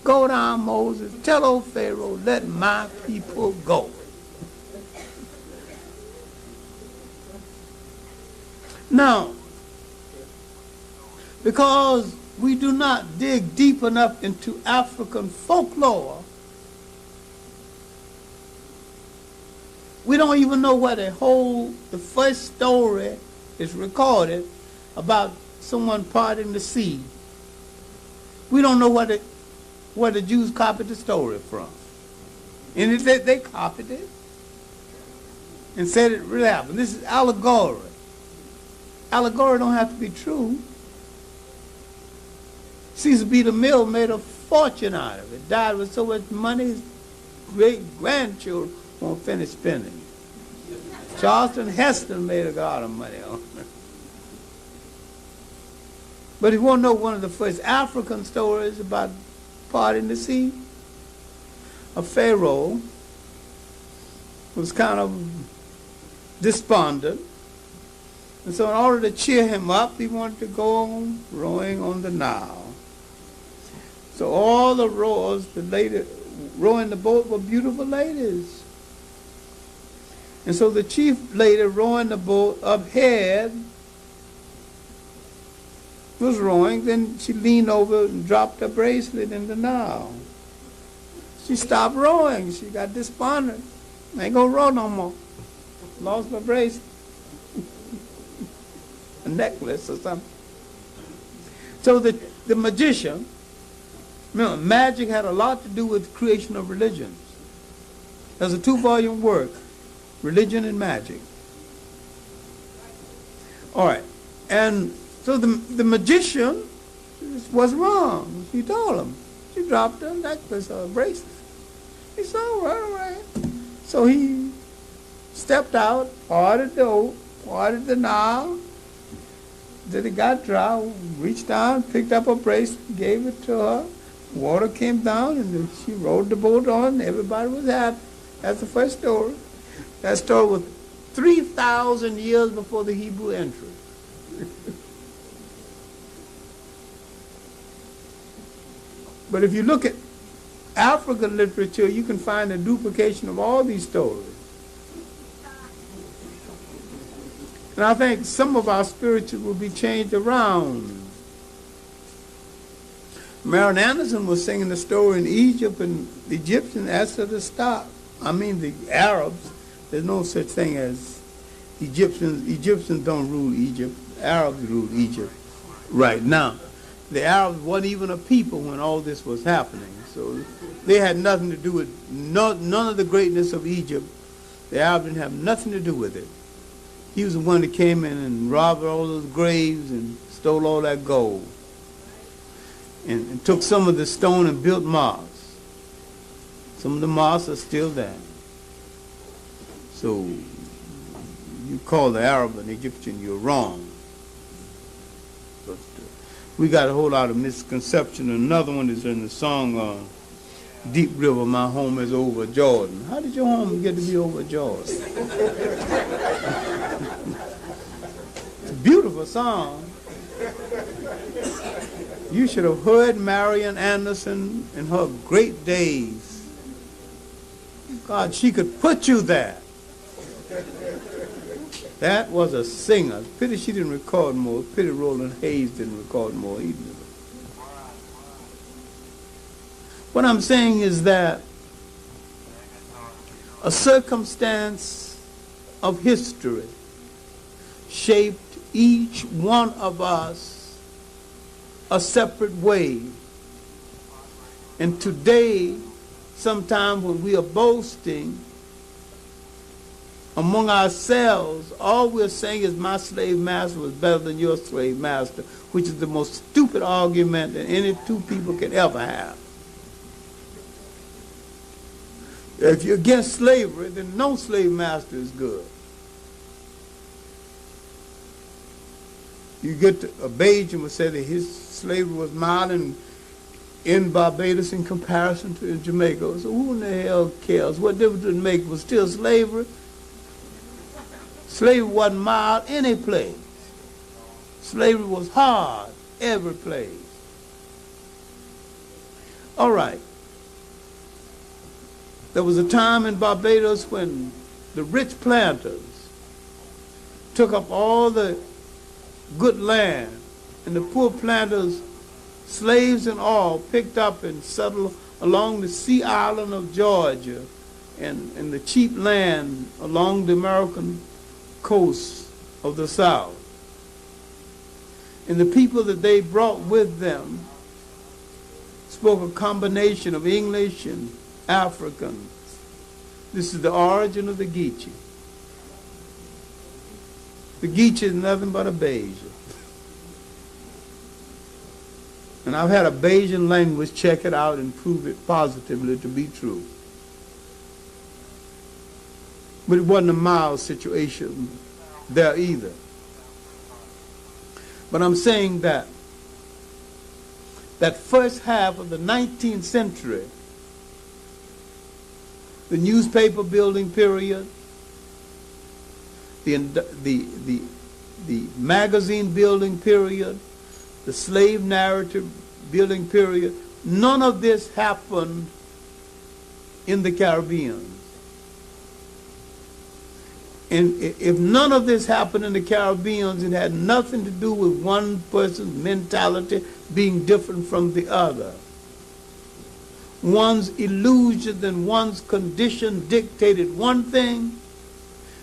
Go down, Moses, tell old Pharaoh, let my people go. Now, because we do not dig deep enough into African folklore, we don't even know where the first story is recorded about someone parting the sea. We don't know where the Jews copied the story from. And they copied it and said it really happened. This is allegory. Allegory don't have to be true. Caesar B. DeMille made a fortune out of it. Died with so much money his great-grandchildren won't finish spending. Charleston Heston made a lot of money on it. But if you want to know one of the first African stories about parting the sea, a pharaoh was kind of despondent. And so in order to cheer him up, he wanted to go on rowing on the Nile. So all the rowers, the lady rowing the boat, were beautiful ladies. And so the chief lady rowing the boat up ahead was rowing. Then she leaned over and dropped her bracelet in the Nile. She stopped rowing. She got despondent. I ain't gonna row no more. Lost my bracelet. A necklace or something. So the magician, remember, magic had a lot to do with the creation of religions. There's a 2-volume work, Religion and Magic. All right. And so the magician was wrong. She told him. She dropped her necklace or bracelet. He said, all right. So he stepped out, parted the Nile. Then it got dry, reached down, picked up her bracelet, gave it to her. Water came down, and then she rowed the boat on, and everybody was happy. That's the first story. That story was 3,000 years before the Hebrew entry. But if you look at African literature, you can find a duplication of all these stories. And I think some of our spiritual will be changed around. Marian Anderson was singing the story in Egypt, and the Egyptians asked her to stop. I mean, the Arabs, there's no such thing as Egyptians. Egyptians don't rule Egypt. Arabs rule Egypt right now. The Arabs weren't even a people when all this was happening. So they had nothing to do with, none of the greatness of Egypt. The Arabs didn't have nothing to do with it. He was the one that came in and robbed all those graves and stole all that gold. And took some of the stone and built mosques. Some of the mosques are still there. So you call the Arab an Egyptian, you're wrong. But we got a whole lot of misconception. Another one is in the song Deep River, My Home is Over Jordan. How did your home get to be over Jordan? It's a beautiful song. You should have heard Marian Anderson in her great days. God, she could put you there. That was a singer. Pity she didn't record more. Pity Roland Hayes didn't record more either. What I'm saying is that a circumstance of history shaped each one of us a separate way. And today, sometimes when we are boasting among ourselves, all we're saying is my slave master was better than your slave master, which is the most stupid argument that any two people could ever have. If you're against slavery, then no slave master is good. You get to, a Bajan would say that his slavery was mild in Barbados in comparison to in Jamaica. So who in the hell cares? What difference did it make? It was still slavery. Slavery wasn't mild any place. Slavery was hard every place. All right. There was a time in Barbados when the rich planters took up all the good land, and the poor planters, slaves and all, picked up and settled along the sea island of Georgia and the cheap land along the American coast of the South. And the people that they brought with them spoke a combination of English and African. This is the origin of the Geechee. The Geechee is nothing but a Bajan. And I've had a Bajan language check it out and prove it positively to be true. But it wasn't a mild situation there either. But I'm saying that first half of the 19th century, the newspaper building period, the magazine building period, the slave narrative building period, none of this happened in the Caribbean. And if none of this happened in the Caribbean, it had nothing to do with one person's mentality being different from the other. One's illusions and one's condition dictated one thing,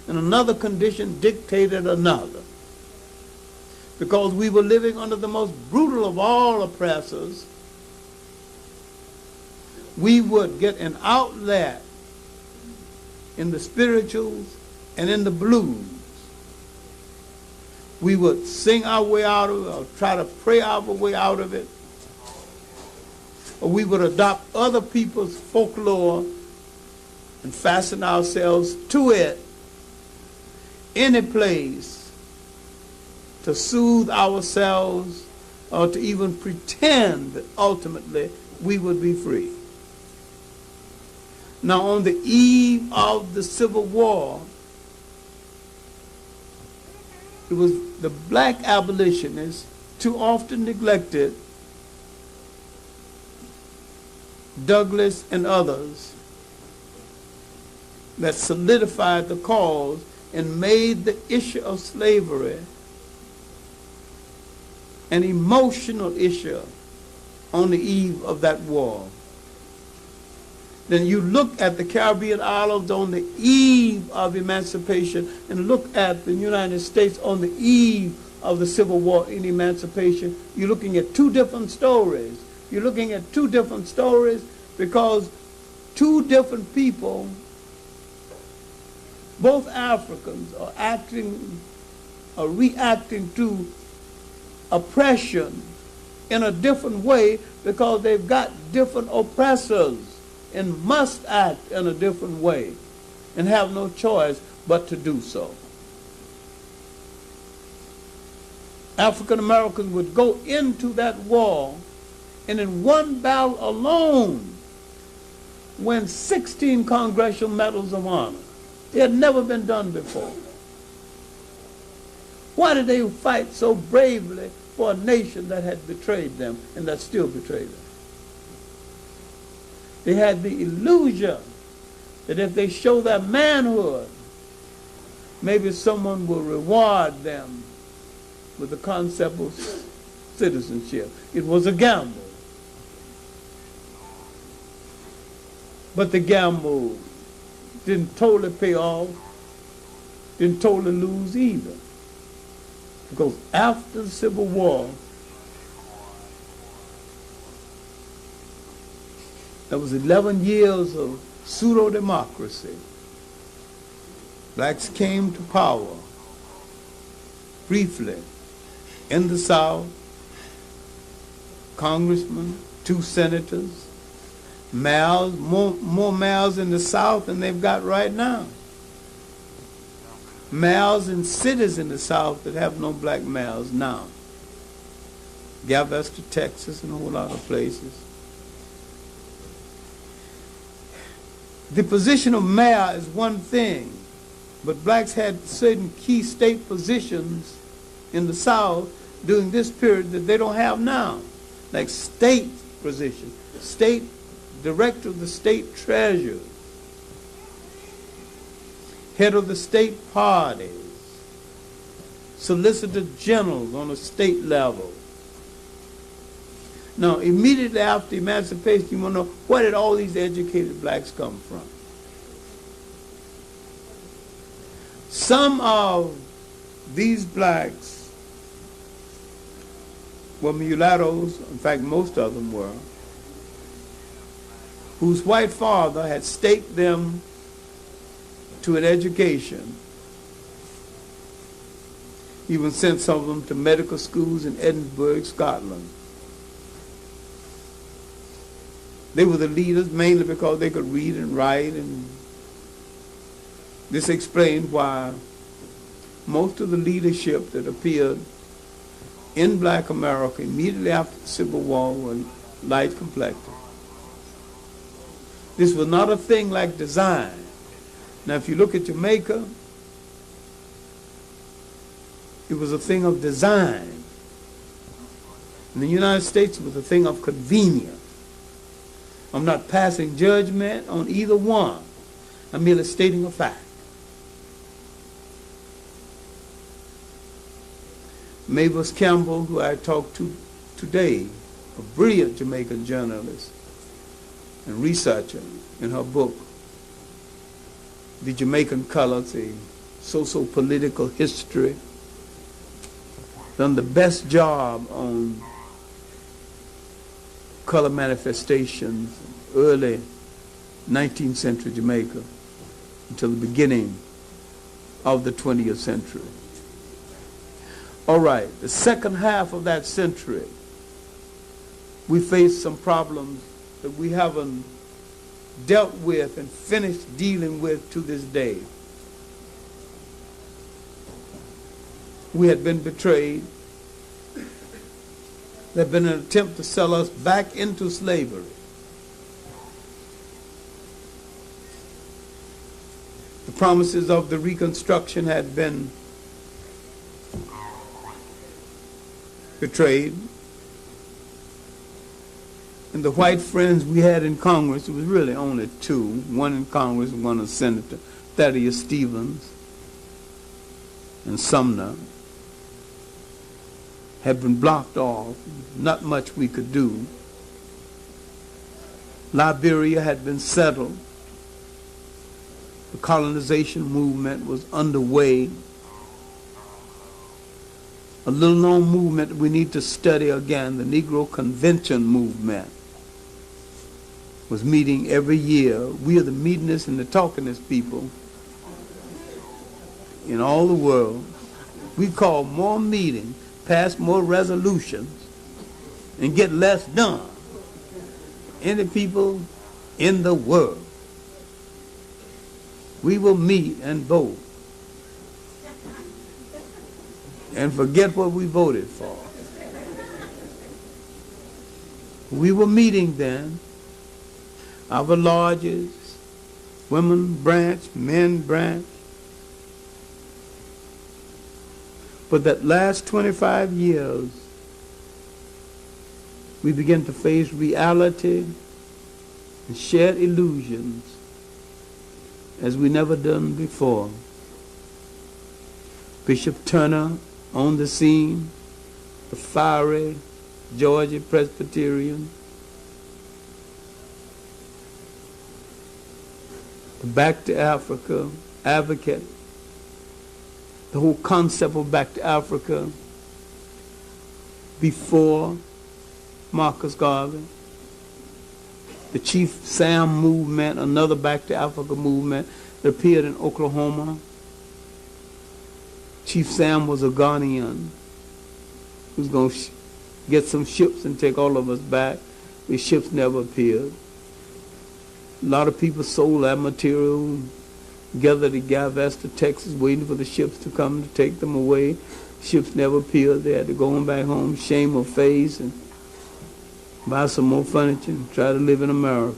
and another condition dictated another. Because we were living under the most brutal of all oppressors, we would get an outlet in the spirituals and in the blues. We would sing our way out of it, or try to pray our way out of it, or we would adopt other people's folklore and fasten ourselves to it, any place, to soothe ourselves or to even pretend that ultimately we would be free. Now, on the eve of the Civil War, it was the black abolitionists, too often neglected, Douglas and others, that solidified the cause and made the issue of slavery an emotional issue on the eve of that war. Then you look at the Caribbean islands on the eve of emancipation and look at the United States on the eve of the Civil War and emancipation. You're looking at two different stories. You're looking at two different stories because two different people, both Africans, are reacting to oppression in a different way because they've got different oppressors and must act in a different way and have no choice but to do so. African Americans would go into that war and in one battle alone win 16 Congressional Medals of Honor. It had never been done before. Why did they fight so bravely for a nation that had betrayed them and that still betrayed them. They had the illusion that if they show their manhood, maybe someone will reward them with the concept of citizenship. It was a gamble. But the gamble didn't totally pay off, didn't totally lose either. Because after the Civil War, there was 11 years of pseudo-democracy. Blacks came to power briefly in the South, congressmen, 2 senators, mayors, more mayors in the South than they've got right now. Mayors in cities in the South that have no black mayors now. Galveston, Texas, and a whole lot of places. The position of mayor is one thing, but blacks had certain key state positions in the South during this period that they don't have now, like state position, state director of the state treasury, head of the state parties, solicitor generals on a state level. Now, immediately after emancipation, you want to know, where did all these educated blacks come from? Some of these blacks were mulattoes, in fact, most of them were, whose white father had staked them to an education. He even sent some of them to medical schools in Edinburgh, Scotland. They were the leaders mainly because they could read and write, and this explained why most of the leadership that appeared in black America immediately after the Civil War were light complected. This was not a thing like design. Now, if you look at Jamaica, it was a thing of design. In the United States, it was a thing of convenience. I'm not passing judgment on either one. I'm merely stating a fact. Mavis Campbell, who I talked to today, a brilliant Jamaican journalist and researcher, in her book, The Jamaican Colors, a socio-political history, done the best job on color manifestations in early 19th century Jamaica until the beginning of the 20th century. All right, the second half of that century, we faced some problems that we haven't dealt with and finished dealing with to this day. We had been betrayed. There had been an attempt to sell us back into slavery. The promises of the Reconstruction had been betrayed. And the white friends we had in Congress, it was really only 2, one in Congress and one a senator, Thaddeus Stevens and Sumner, had been blocked off. Not much we could do. Liberia had been settled. The colonization movement was underway. A little-known movement we need to study again, the Negro Convention movement, was meeting every year. We are the meetingest and the talkingest people in all the world. We call more meetings, pass more resolutions, and get less done. Any people in the world. We will meet and vote and forget what we voted for. We were meeting then. Our lodges, women branch, men branch. But that last 25 years we begin to face reality and shared illusions as we never done before. Bishop Turner on the scene, the fiery Georgia Presbyterian, the Back to Africa advocate, the whole concept of Back to Africa before Marcus Garvey, the Chief Sam movement, another Back to Africa movement that appeared in Oklahoma. Chief Sam was a Ghanaian who was going to get some ships and take all of us back. The ships never appeared. A lot of people sold that material, gathered to Galveston, Texas, waiting for the ships to come to take them away. Ships never appeared. They had to go on back home, shame their face, and buy some more furniture and try to live in America.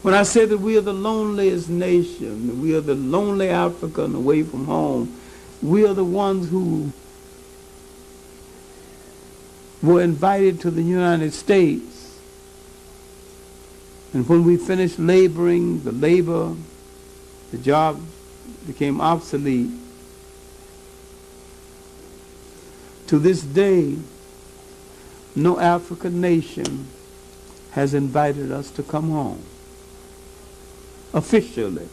When I say that we are the loneliest nation, we are the lonely African away from home, we are the ones who were invited to the United States. And when we finished laboring, the job became obsolete. To this day, no African nation has invited us to come home. Officially.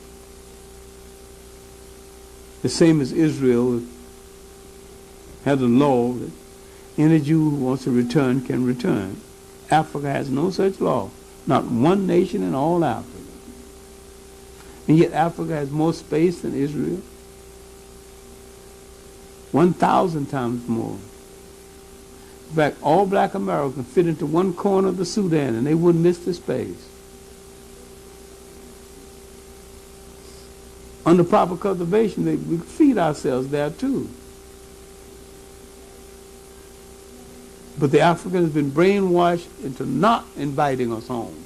The same as Israel had a law that any Jew who wants to return can return. Africa has no such law. Not one nation in all Africa. And yet Africa has more space than Israel. 1,000 times more. In fact, all black Americans fit into one corner of the Sudan and they wouldn't miss the space. Under proper cultivation, we feed ourselves there too. But the African has been brainwashed into not inviting us home.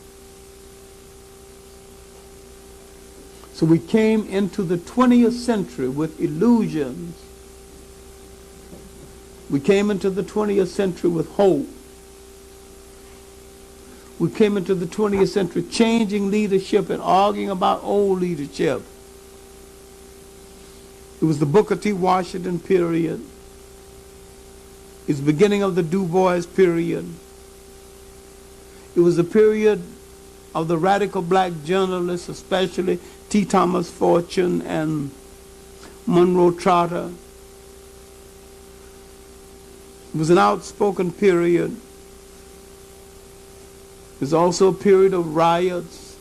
So we came into the 20th century with illusions. We came into the 20th century with hope. We came into the 20th century changing leadership and arguing about old leadership. It was the Booker T. Washington period. It's the beginning of the Du Bois period. It was the period of the radical black journalists, especially T. Thomas Fortune and Monroe Trotter. It was an outspoken period. It was also a period of riots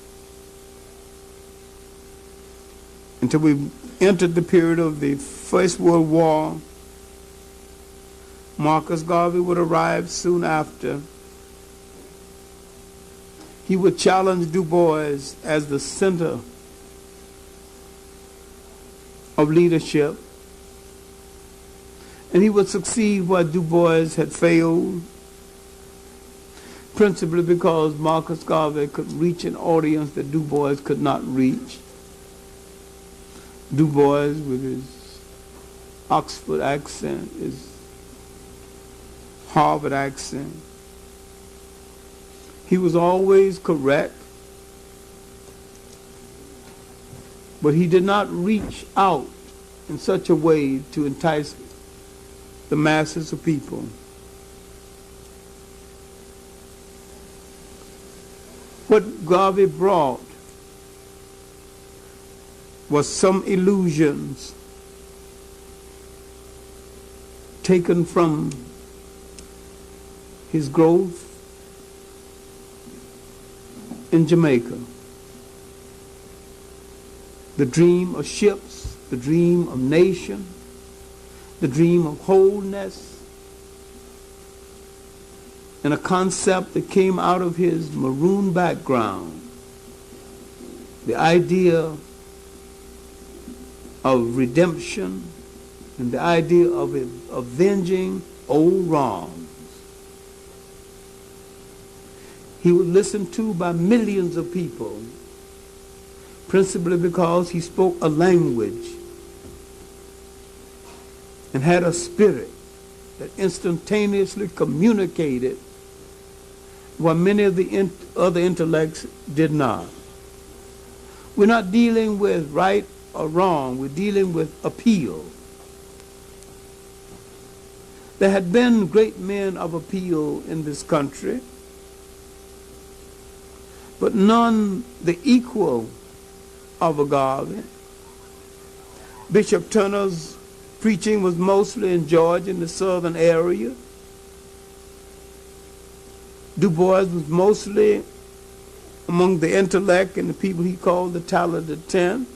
until we entered the period of the First World War. Marcus Garvey would arrive soon after. He would challenge Du Bois as the center of leadership. And he would succeed where Du Bois had failed, principally because Marcus Garvey could reach an audience that Du Bois could not reach. Du Bois, with his Oxford accent, his Harvard accent, he was always correct, but he did not reach out in such a way to entice the masses of people. What Garvey brought was some illusions taken from his growth in Jamaica. The dream of ships, the dream of nation, the dream of wholeness, and a concept that came out of his maroon background. The idea of redemption and the idea of avenging old wrongs. He was listened to by millions of people, principally because he spoke a language and had a spirit that instantaneously communicated what many of the other intellects did not. We're not dealing with right or wrong. We're dealing with appeal. There had been great men of appeal in this country, but none the equal of Agave. Bishop Turner's preaching was mostly in Georgia, in the southern area. Du Bois was mostly among the intellect and the people he called the talented 10.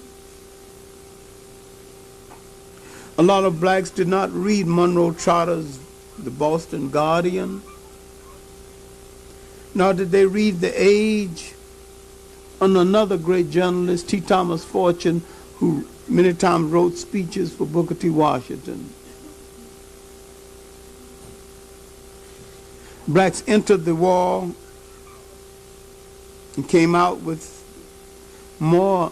A lot of blacks did not read Monroe Trotter's The Boston Guardian, nor did they read The Age under another great journalist, T. Thomas Fortune, who many times wrote speeches for Booker T. Washington. Blacks entered the war and came out with more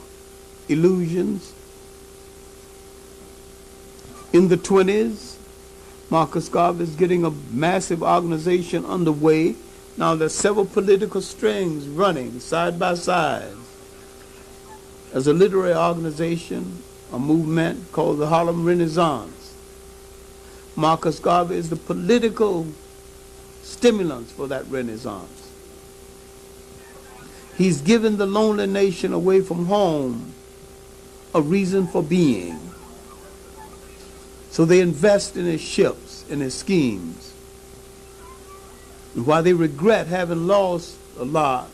illusions. In the 20s, Marcus Garvey is getting a massive organization underway. Now there's several political strings running side by side. As a literary organization, a movement called the Harlem Renaissance. Marcus Garvey is the political stimulants for that Renaissance. He's given the lonely nation away from home a reason for being. So they invest in his ships, in his schemes. And while they regret having lost a lot,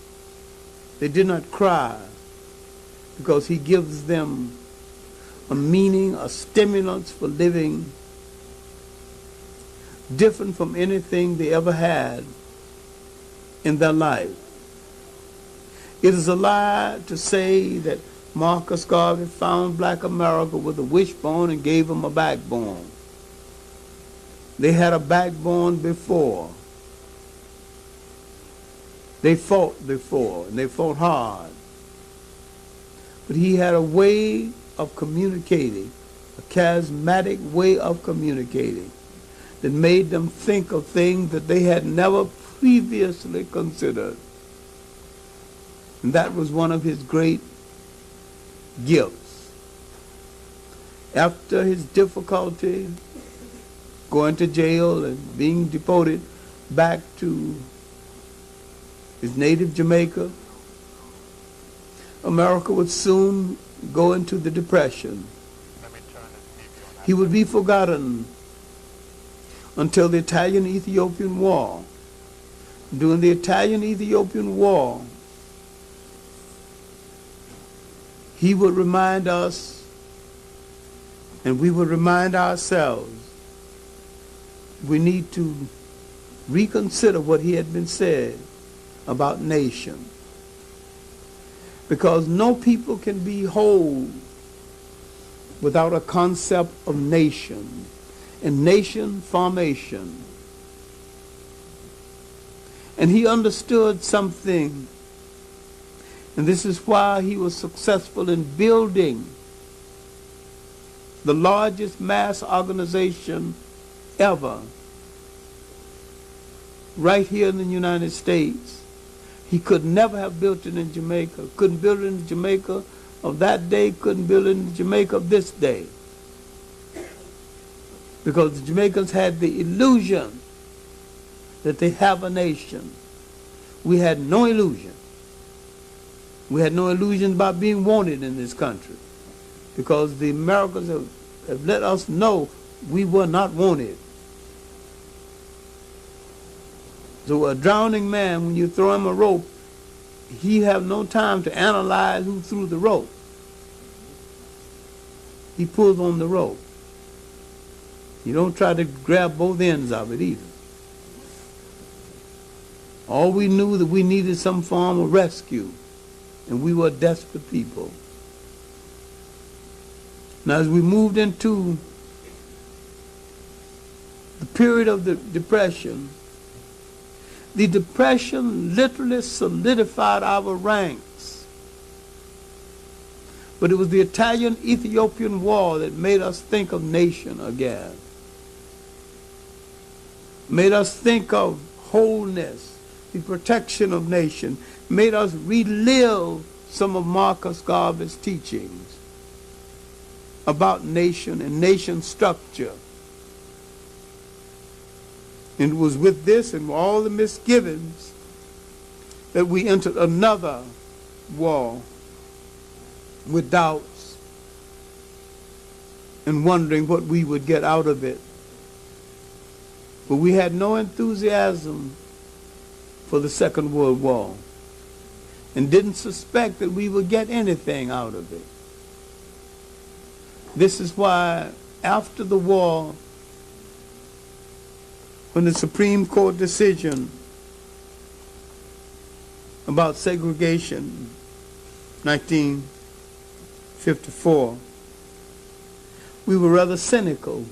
they did not cry, because he gives them a meaning, a stimulus for living different from anything they ever had in their life. It is a lie to say that Marcus Garvey found black America with a wishbone and gave them a backbone. They had a backbone before. They fought before, and they fought hard. But he had a way of communicating, a charismatic way of communicating, that made them think of things that they had never previously considered. And that was one of his great gifts. After his difficulty going to jail and being deported back to his native Jamaica, America would soon go into the Depression. He would be forgotten until the Italian-Ethiopian War. During the Italian-Ethiopian War, he would remind us, and we would remind ourselves, we need to reconsider what he had been said about nation. Because no people can be whole without a concept of nation and nation formation. And he understood something, and this is why he was successful in building the largest mass organization ever right here in the United States. He could never have built it in Jamaica. Couldn't build it in Jamaica of that day, couldn't build it in Jamaica of this day. Because the Jamaicans had the illusion that they have a nation. We had no illusion. We had no illusion about being wanted in this country, because the Americans have let us know we were not wanted. So a drowning man, when you throw him a rope, he have no time to analyze who threw the rope. He pulls on the rope. You don't try to grab both ends of it either. All we knew that we needed some form of rescue, and we were desperate people. Now, as we moved into the period of the Depression literally solidified our ranks. But it was the Italian-Ethiopian War that made us think of nation again. made us think of wholeness, the protection of nation, made us relive some of Marcus Garvey's teachings about nation and nation structure. And it was with this and all the misgivings that we entered another war with doubts and wondering what we would get out of it. But we had no enthusiasm for the Second World War and didn't suspect that we would get anything out of it. This is why after the war, when the Supreme Court decision about segregation, 1954, we were rather cynical.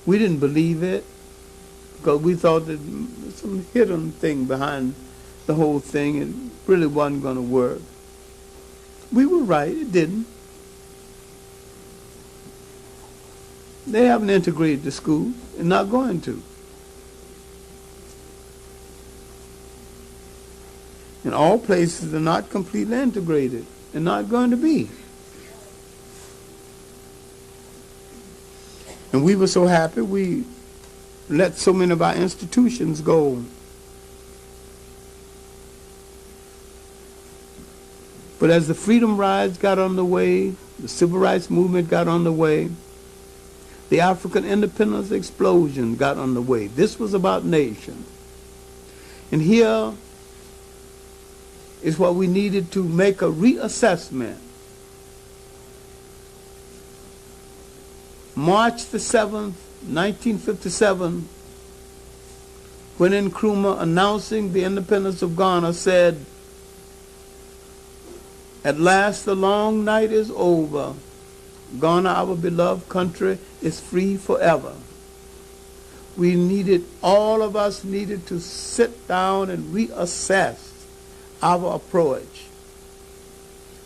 We didn't believe it because we thought that some hidden thing behind the whole thing, it really wasn't going to work. We were right, it didn't. They haven't integrated the schools and not going to. And all places are not completely integrated and not going to be. And we were so happy we let so many of our institutions go. But as the freedom rides got underway, the civil rights movement got underway, the African independence explosion got underway. This was about nation. And here is what we needed to make a reassessment. March the 7th, 1957, when Nkrumah, announcing the independence of Ghana, said, "At last the long night is over. Ghana, our beloved country, is free forever." We needed, all of us needed to sit down and reassess our approach.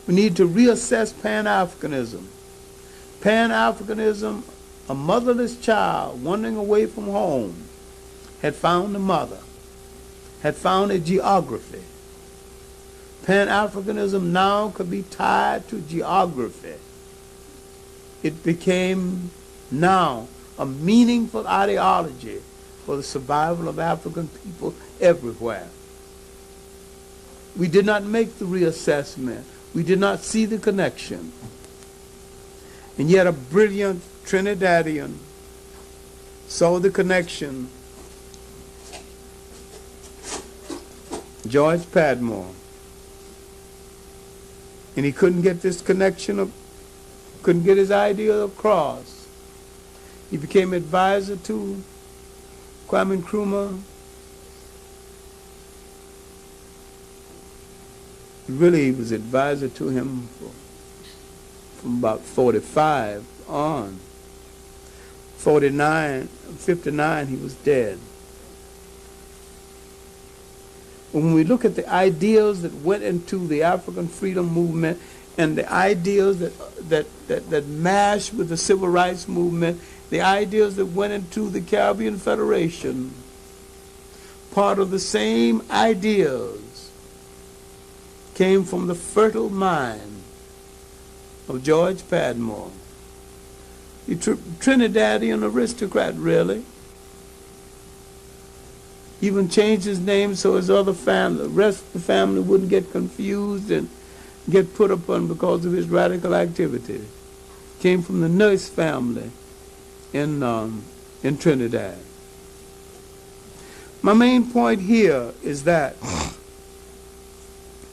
We need to reassess Pan-Africanism. Pan-Africanism, a motherless child wandering away from home, had found a mother, had found a geography. Pan-Africanism now could be tied to geography. It became now a meaningful ideology for the survival of African people everywhere. We did not make the reassessment. We did not see the connection. And yet a brilliant Trinidadian saw the connection. George Padmore. And he couldn't get this connection, couldn't get his idea across. He became advisor to Kwame Nkrumah. Really, he was advisor to him from about 45 on. 59, he was dead. When we look at the ideals that went into the African freedom movement and the ideals that mashed with the civil rights movement, the ideals that went into the Caribbean Federation, part of the same ideas came from the fertile mind of George Padmore. The Trinidadian aristocrat, really. Even changed his name so his other family, the rest of the family wouldn't get confused and get put upon because of his radical activity. Came from the nurse family in Trinidad. My main point here is that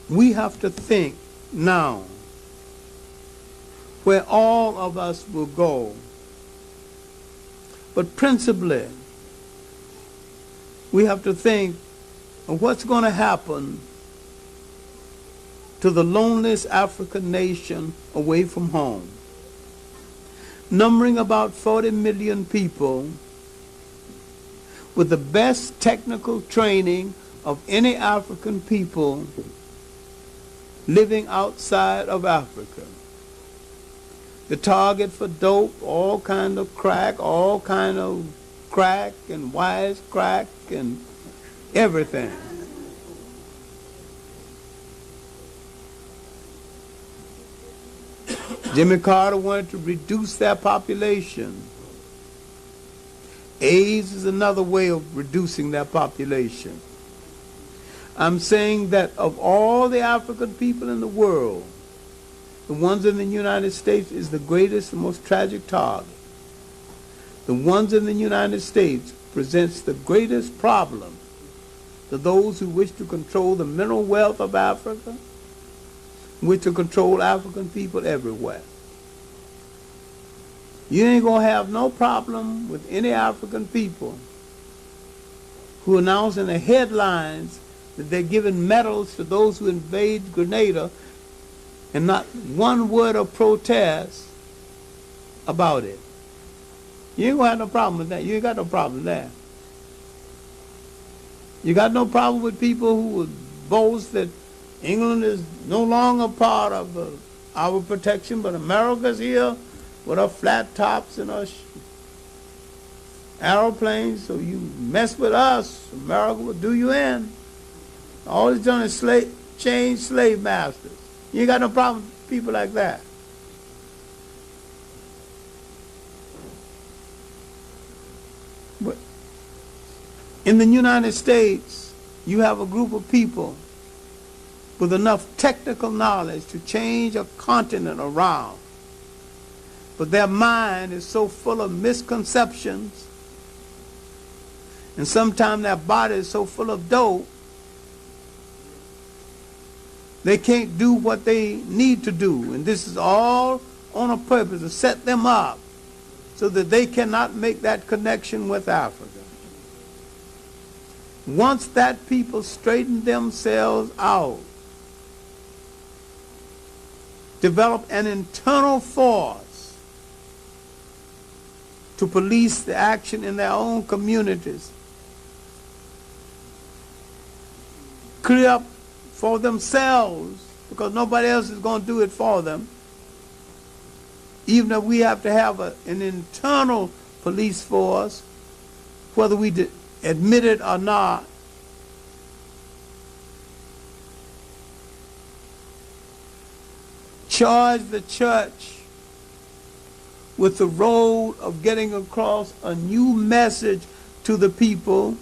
we have to think now where all of us will go. But principally, we have to think of what's going to happen to the loneliest African nation away from home. Numbering about 40 million people with the best technical training of any African people living outside of Africa. The target for dope, all kind of crack, all kind of crack and wisecrack and everything. Jimmy Carter wanted to reduce their population. AIDS is another way of reducing their population. I'm saying that of all the African people in the world, the ones in the United States is the greatest and most tragic target. The ones in the United States presents the greatest problem to those who wish to control the mineral wealth of Africa, wish to control African people everywhere. You ain't going to have no problem with any African people who announce in the headlines that they're giving medals to those who invade Grenada and not one word of protest about it. You ain't going to have no problem with that. You ain't got no problem there. You got no problem with people who would boast that England is no longer part of our protection, but America's here with our flat tops and our aeroplanes, so you mess with us, America will do you in. All it's done is change slave masters. You ain't got no problem with people like that. But in the United States, you have a group of people with enough technical knowledge to change a continent around. But their mind is so full of misconceptions, and sometimes their body is so full of dope, they can't do what they need to do. And this is all on a purpose to set them up so that they cannot make that connection with Africa. Once that people straighten themselves out, develop an internal force to police the action in their own communities, clear up for themselves, because nobody else is going to do it for them, even if we have to have an internal police force, whether we admit it or not. Charge the church with the role of getting across a new message to the people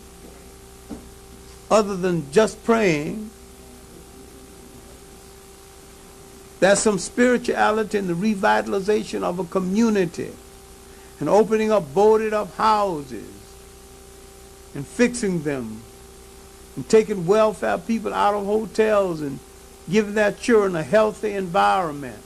other than just praying. There's some spirituality in the revitalization of a community and opening up boarded up houses and fixing them and taking welfare people out of hotels and giving their children a healthy environment.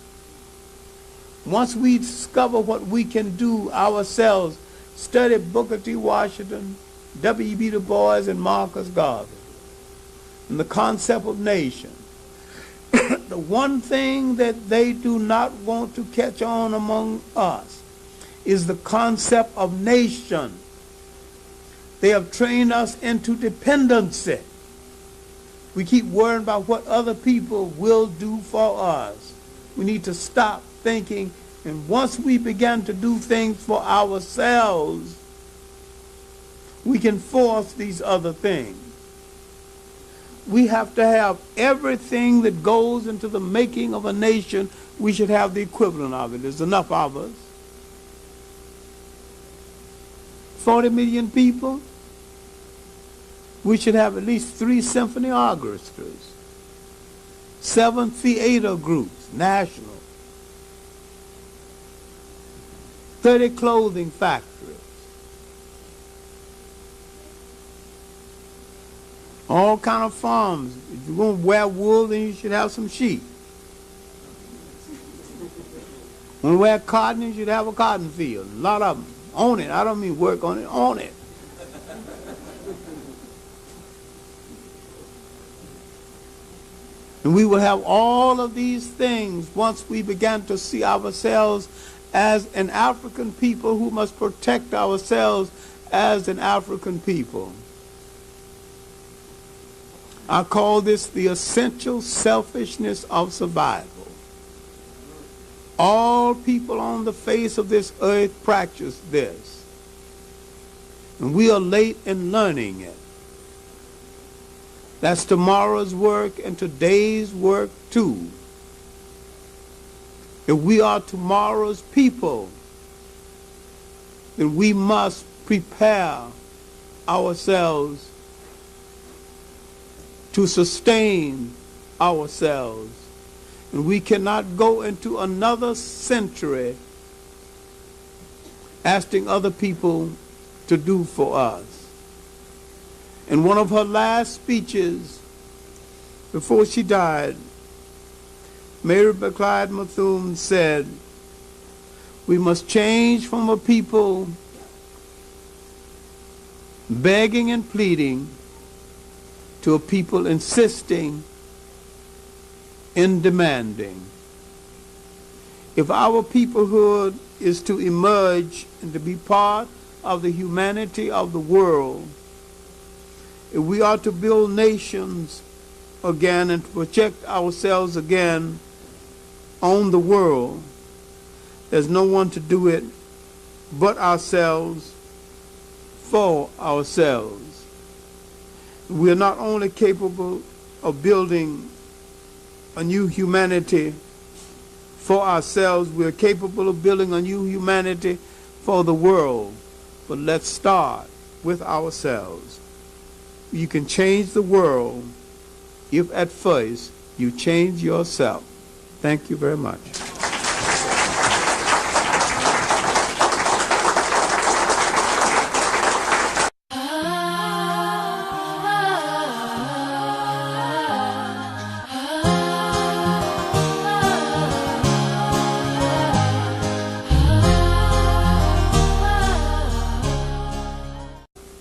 Once we discover what we can do ourselves, study Booker T. Washington, W.E.B. Du Bois, and Marcus Garvey, and the concept of nation. The one thing that they do not want to catch on among us is the concept of nation. They have trained us into dependency. We keep worrying about what other people will do for us. We need to stop thinking, and once we begin to do things for ourselves, we can force these other things. We have to have everything that goes into the making of a nation. We should have the equivalent of it. There's enough of us. 40 million people. We should have at least 3 symphony orchestras, 7 theater groups, national, 30 clothing factories, all kind of farms. If you're going to wear wool, then you should have some sheep. When you wear cotton, you should have a cotton field. A lot of them. Own it. I don't mean work on it. Own it. And we will have all of these things once we begin to see ourselves as an African people who must protect ourselves as an African people. I call this the essential selfishness of survival. All people on the face of this earth practice this. And we are late in learning it. That's tomorrow's work and today's work too. If we are tomorrow's people, then we must prepare ourselves to sustain ourselves. And we cannot go into another century asking other people to do for us. In one of her last speeches before she died, Mary Clyde Bethune said, "We must change from a people begging and pleading to a people insisting and demanding." If our peoplehood is to emerge and to be part of the humanity of the world, if we are to build nations again and to project ourselves again on the world, there's no one to do it but ourselves for ourselves. We are not only capable of building a new humanity for ourselves, we are capable of building a new humanity for the world. But let's start with ourselves. You can change the world if at first you change yourself. Thank you very much.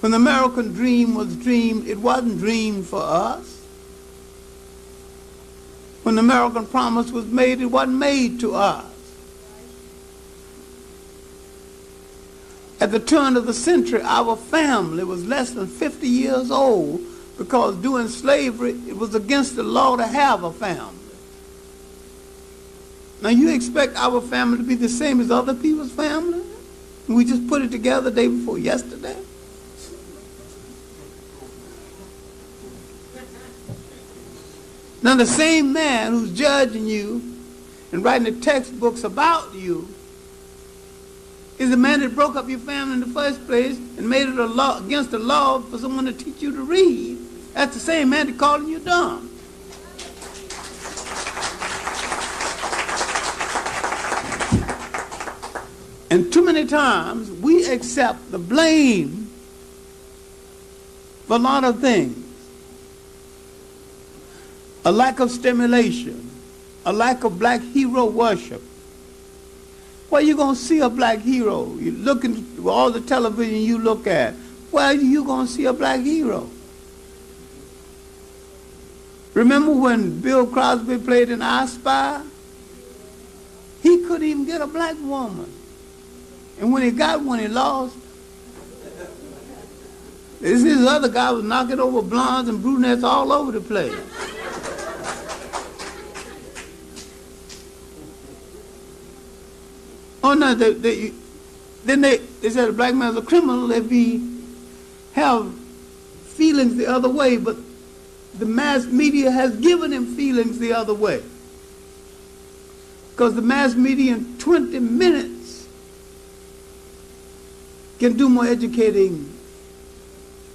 When the American dream was dreamed, it wasn't dreamed for us. When the American promise was made, it wasn't made to us. At the turn of the century, our family was less than 50 years old because during slavery, it was against the law to have a family. Now you expect our family to be the same as other people's family? We just put it together the day before yesterday? Now the same man who's judging you and writing the textbooks about you is the man that broke up your family in the first place and made it a law, against the law for someone to teach you to read. That's the same man that's calling you dumb. And too many times we accept the blame for a lot of things. A lack of stimulation, a lack of black hero worship. Where you going to see a black hero? You look into all the television you look at. Where are you going to see a black hero? Remember when Bill Crosby played in I Spy? He couldn't even get a black woman. And when he got one, he lost. This other guy was knocking over blondes and brunettes all over the place. Oh no, then they said a black man's a criminal if he have feelings the other way, but the mass media has given him feelings the other way. Because the mass media in 20 minutes can do more educating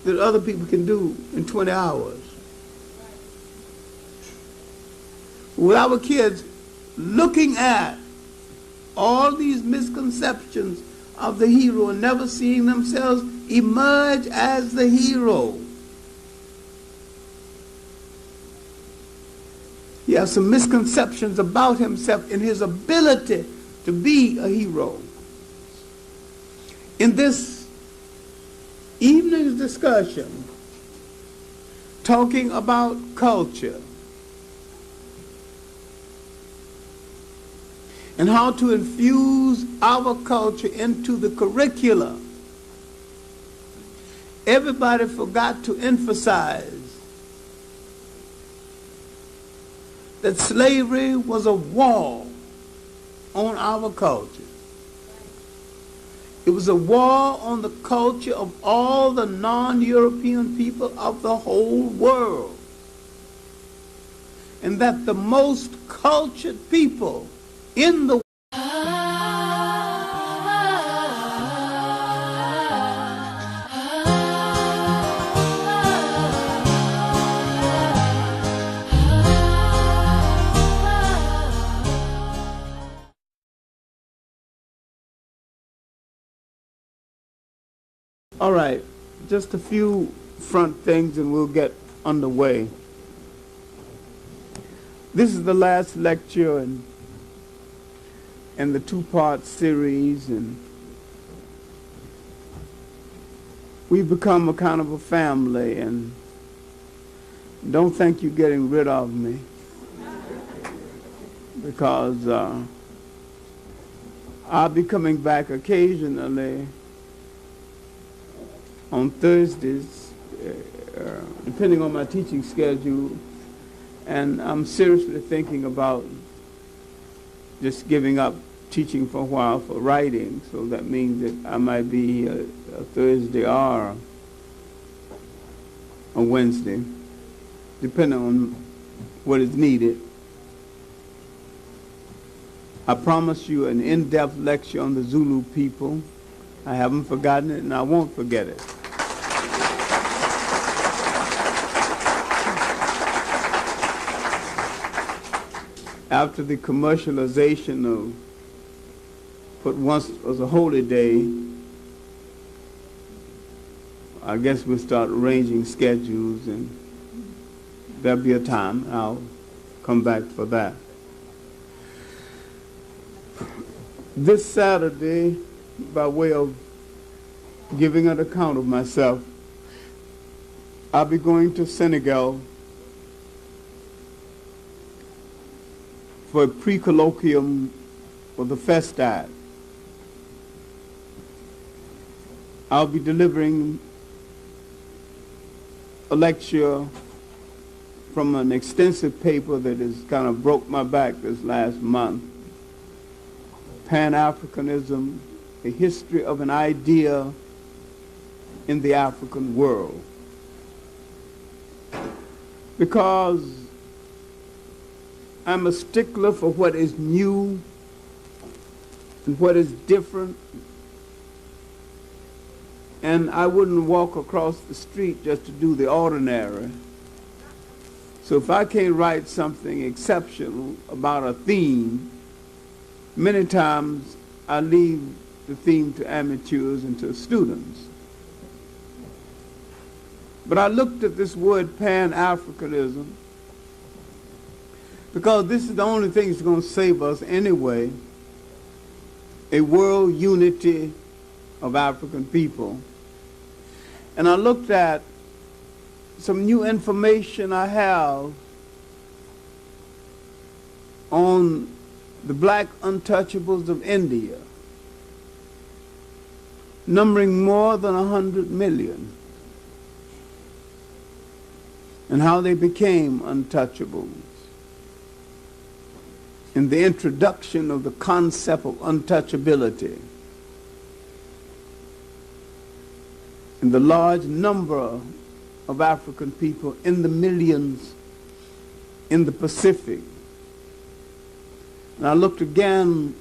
than other people can do in 20 hours. With our kids looking at all these misconceptions of the hero and never seeing themselves emerge as the hero. He has some misconceptions about himself and his ability to be a hero. In this evening's discussion, talking about culture, and how to infuse our culture into the curricula, everybody forgot to emphasize that slavery was a wall on our culture. It was a war on the culture of all the non-European people of the whole world. And that the most cultured people in the world All right, just a few front things and we'll get underway. This is the last lecture in the two-part series, and we've become a kind of a family, and don't think you're getting rid of me, because I'll be coming back occasionally on Thursdays, depending on my teaching schedule, and I'm seriously thinking about just giving up teaching for a while for writing, so that means that I might be a Thursday or a Wednesday, depending on what is needed. I promise you an in-depth lecture on the Zulu people. I haven't forgotten it, and I won't forget it. After the commercialization of what once was a holy day, I guess we'll start arranging schedules, and there'll be a time. I'll come back for that. This Saturday, by way of giving an account of myself, I'll be going to Senegal for a pre-colloquium for the Festad. I'll be delivering a lecture from an extensive paper that has kind of broke my back this last month, Pan-Africanism, a history of an idea in the African world. Because I'm a stickler for what is new and what is different, and I wouldn't walk across the street just to do the ordinary. So if I can't write something exceptional about a theme, many times I leave the theme to amateurs and to students. But I looked at this word Pan-Africanism because this is the only thing that's going to save us anyway, a world unity of African people. And I looked at some new information I have on the black untouchables of India, numbering more than 100 million, and how they became untouchables, and the introduction of the concept of untouchability, and the large number of African people in the millions in the Pacific. And I looked again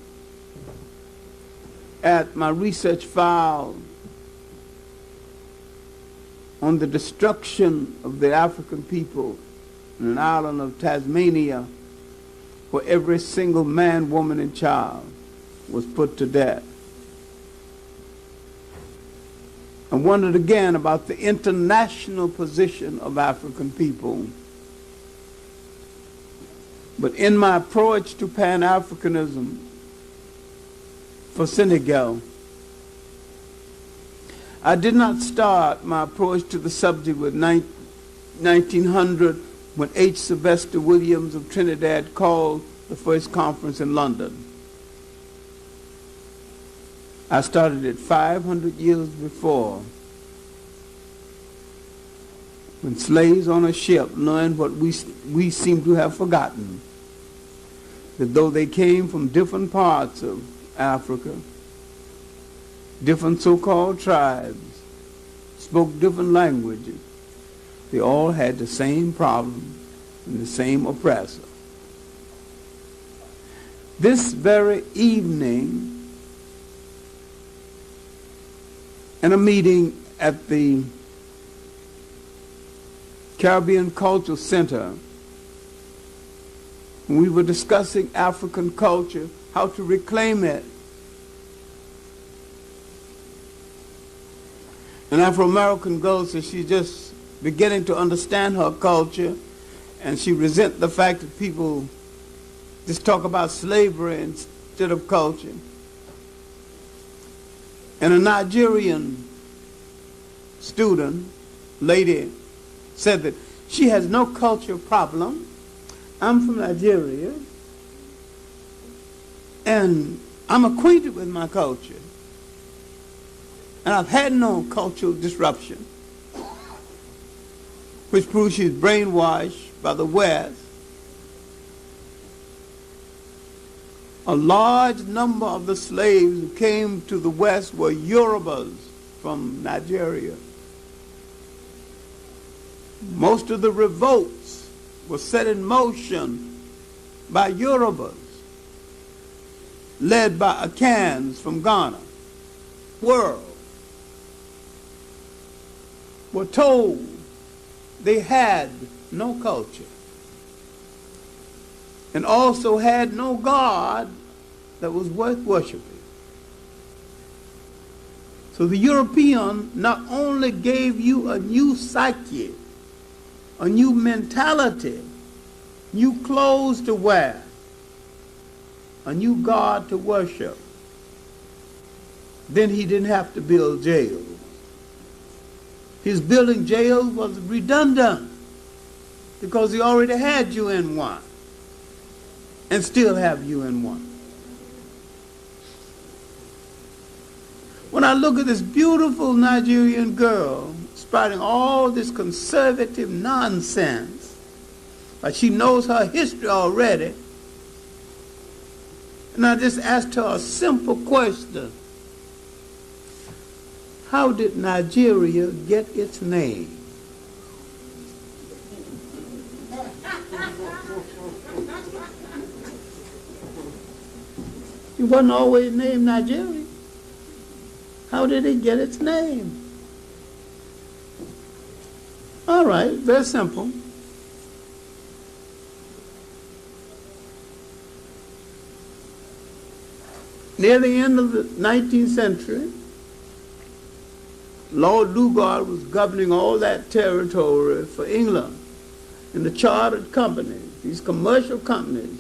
at my research file on the destruction of the African people in an island of Tasmania, where every single man, woman, and child was put to death. I wondered again about the international position of African people. But in my approach to Pan-Africanism for Senegal, I did not start my approach to the subject with 1900, when H. Sylvester Williams of Trinidad called the first conference in London. I started it 500 years before, when slaves on a ship learned what we seem to have forgotten, that though they came from different parts of Africa, different so-called tribes, spoke different languages. They all had the same problem and the same oppressor. This very evening, in a meeting at the Caribbean Cultural Center, we were discussing African culture, how to reclaim it. An Afro-American girl said she's just beginning to understand her culture, and she resents the fact that people just talk about slavery instead of culture. And a Nigerian student, lady, said that she has no culture problem. I'm from Nigeria, and I'm acquainted with my culture. And I've had no cultural disruption, which proves she's brainwashed by the West. A large number of the slaves who came to the West were Yorubas from Nigeria. Most of the revolts were set in motion by Yorubas, led by Akans from Ghana. World were told they had no culture and also had no God that was worth worshiping. So the European not only gave you a new psyche, a new mentality, new clothes to wear, a new God to worship, then he didn't have to build jails. His building jails was redundant because he already had you in one and still have you in one. When I look at this beautiful Nigerian girl spouting all this conservative nonsense, but she knows her history already, and I just asked her a simple question. How did Nigeria get its name? It wasn't always named Nigeria. How did it get its name? All right, very simple. Near the end of the 19th century, Lord Lugard was governing all that territory for England. And the chartered companies, these commercial companies,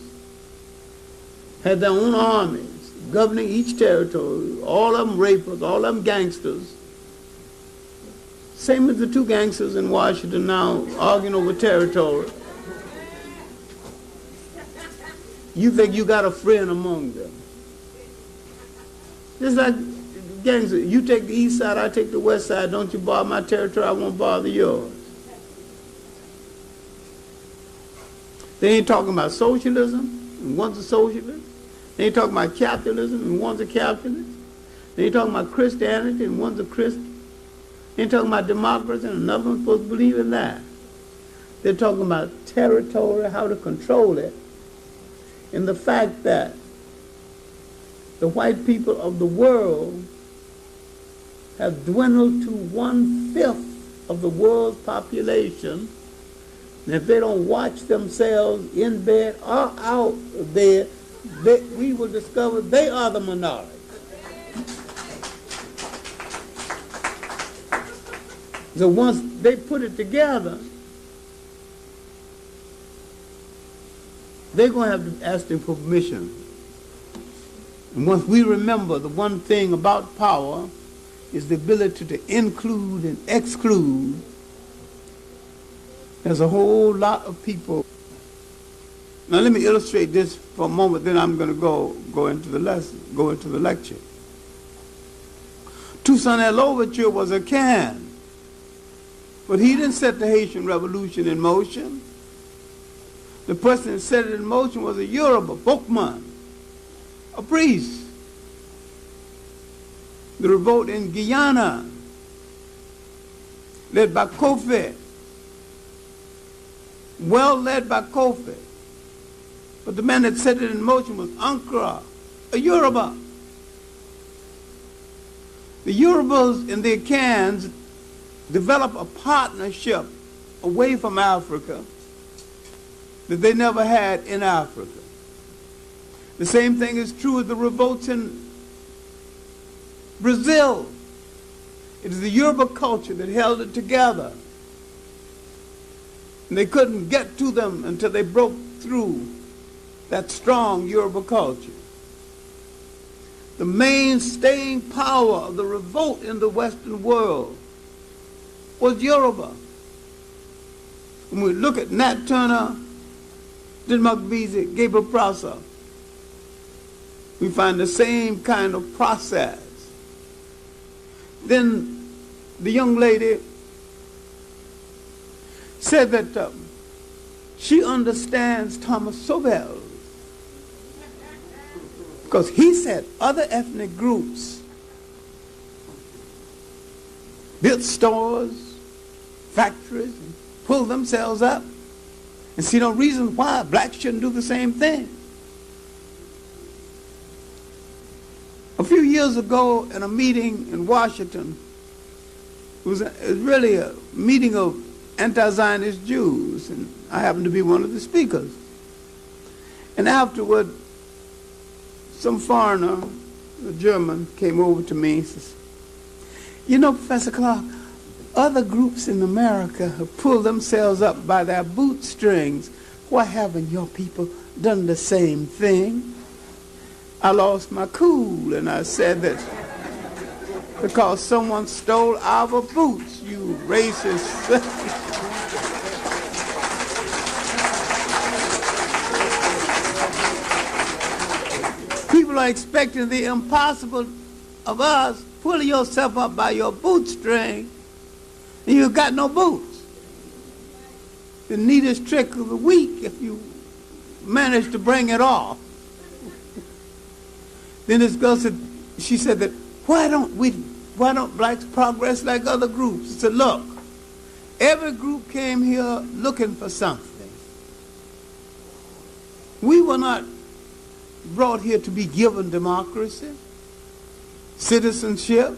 had their own armies governing each territory, all of them rapers, all of them gangsters. Same as the two gangsters in Washington now arguing over territory. You think you got a friend among them. Just like gangsters, you take the east side, I take the west side, don't you bother my territory, I won't bother yours. They ain't talking about socialism, and one's a socialist. They ain't talking about capitalism, and one's a capitalist. They ain't talking about Christianity, and one's a Christian. They ain't talking about democracy, and another one's supposed to believe in that. They're talking about territory, how to control it, and the fact that the white people of the world have dwindled to 1/5 of the world's population. And if they don't watch themselves in bed or out of bed, we will discover they are the minority. So once they put it together, they're going to have to ask them for permission. And once we remember the one thing about power is the ability to include and exclude, there's a whole lot of people. Now let me illustrate this for a moment, then I'm going to go into the lesson, go into the lecture. Toussaint Louverture was a can, but he didn't set the Haitian Revolution in motion. The person that set it in motion was a Yoruba, Bokman, a priest. The revolt in Guyana, led by Kofi, well led by Kofi. But the man that set it in motion was Ankara, a Yoruba. The Yorubas and the Akans developed a partnership away from Africa that they never had in Africa. The same thing is true with the revolts in Brazil. It is the Yoruba culture that held it together. And they couldn't get to them until they broke through that strong Yoruba culture. The main staying power of the revolt in the Western world was Yoruba. When we look at Nat Turner, Dinmakbizi, Gabriel Prosser, we find the same kind of process. Then the young lady said that she understands Thomas Sobel because he said other ethnic groups built stores, factories, and pulled themselves up, and see no reason why blacks shouldn't do the same thing. A few years ago in a meeting in Washington, it was really a meeting of anti-Zionist Jews, and I happened to be one of the speakers. And afterward, some foreigner, a German, came over to me and says, "You know, Professor Clarke, other groups in America have pulled themselves up by their bootstrings. Why haven't your people done the same thing?" I lost my cool and I said that because someone stole our boots, you racist. People are expecting the impossible of us. Pull yourself up by your bootstring and you've got no boots. The neatest trick of the week if you manage to bring it off. Then this girl said, she said that, why don't blacks progress like other groups? I said, look, every group came here looking for something. We were not brought here to be given democracy, citizenship,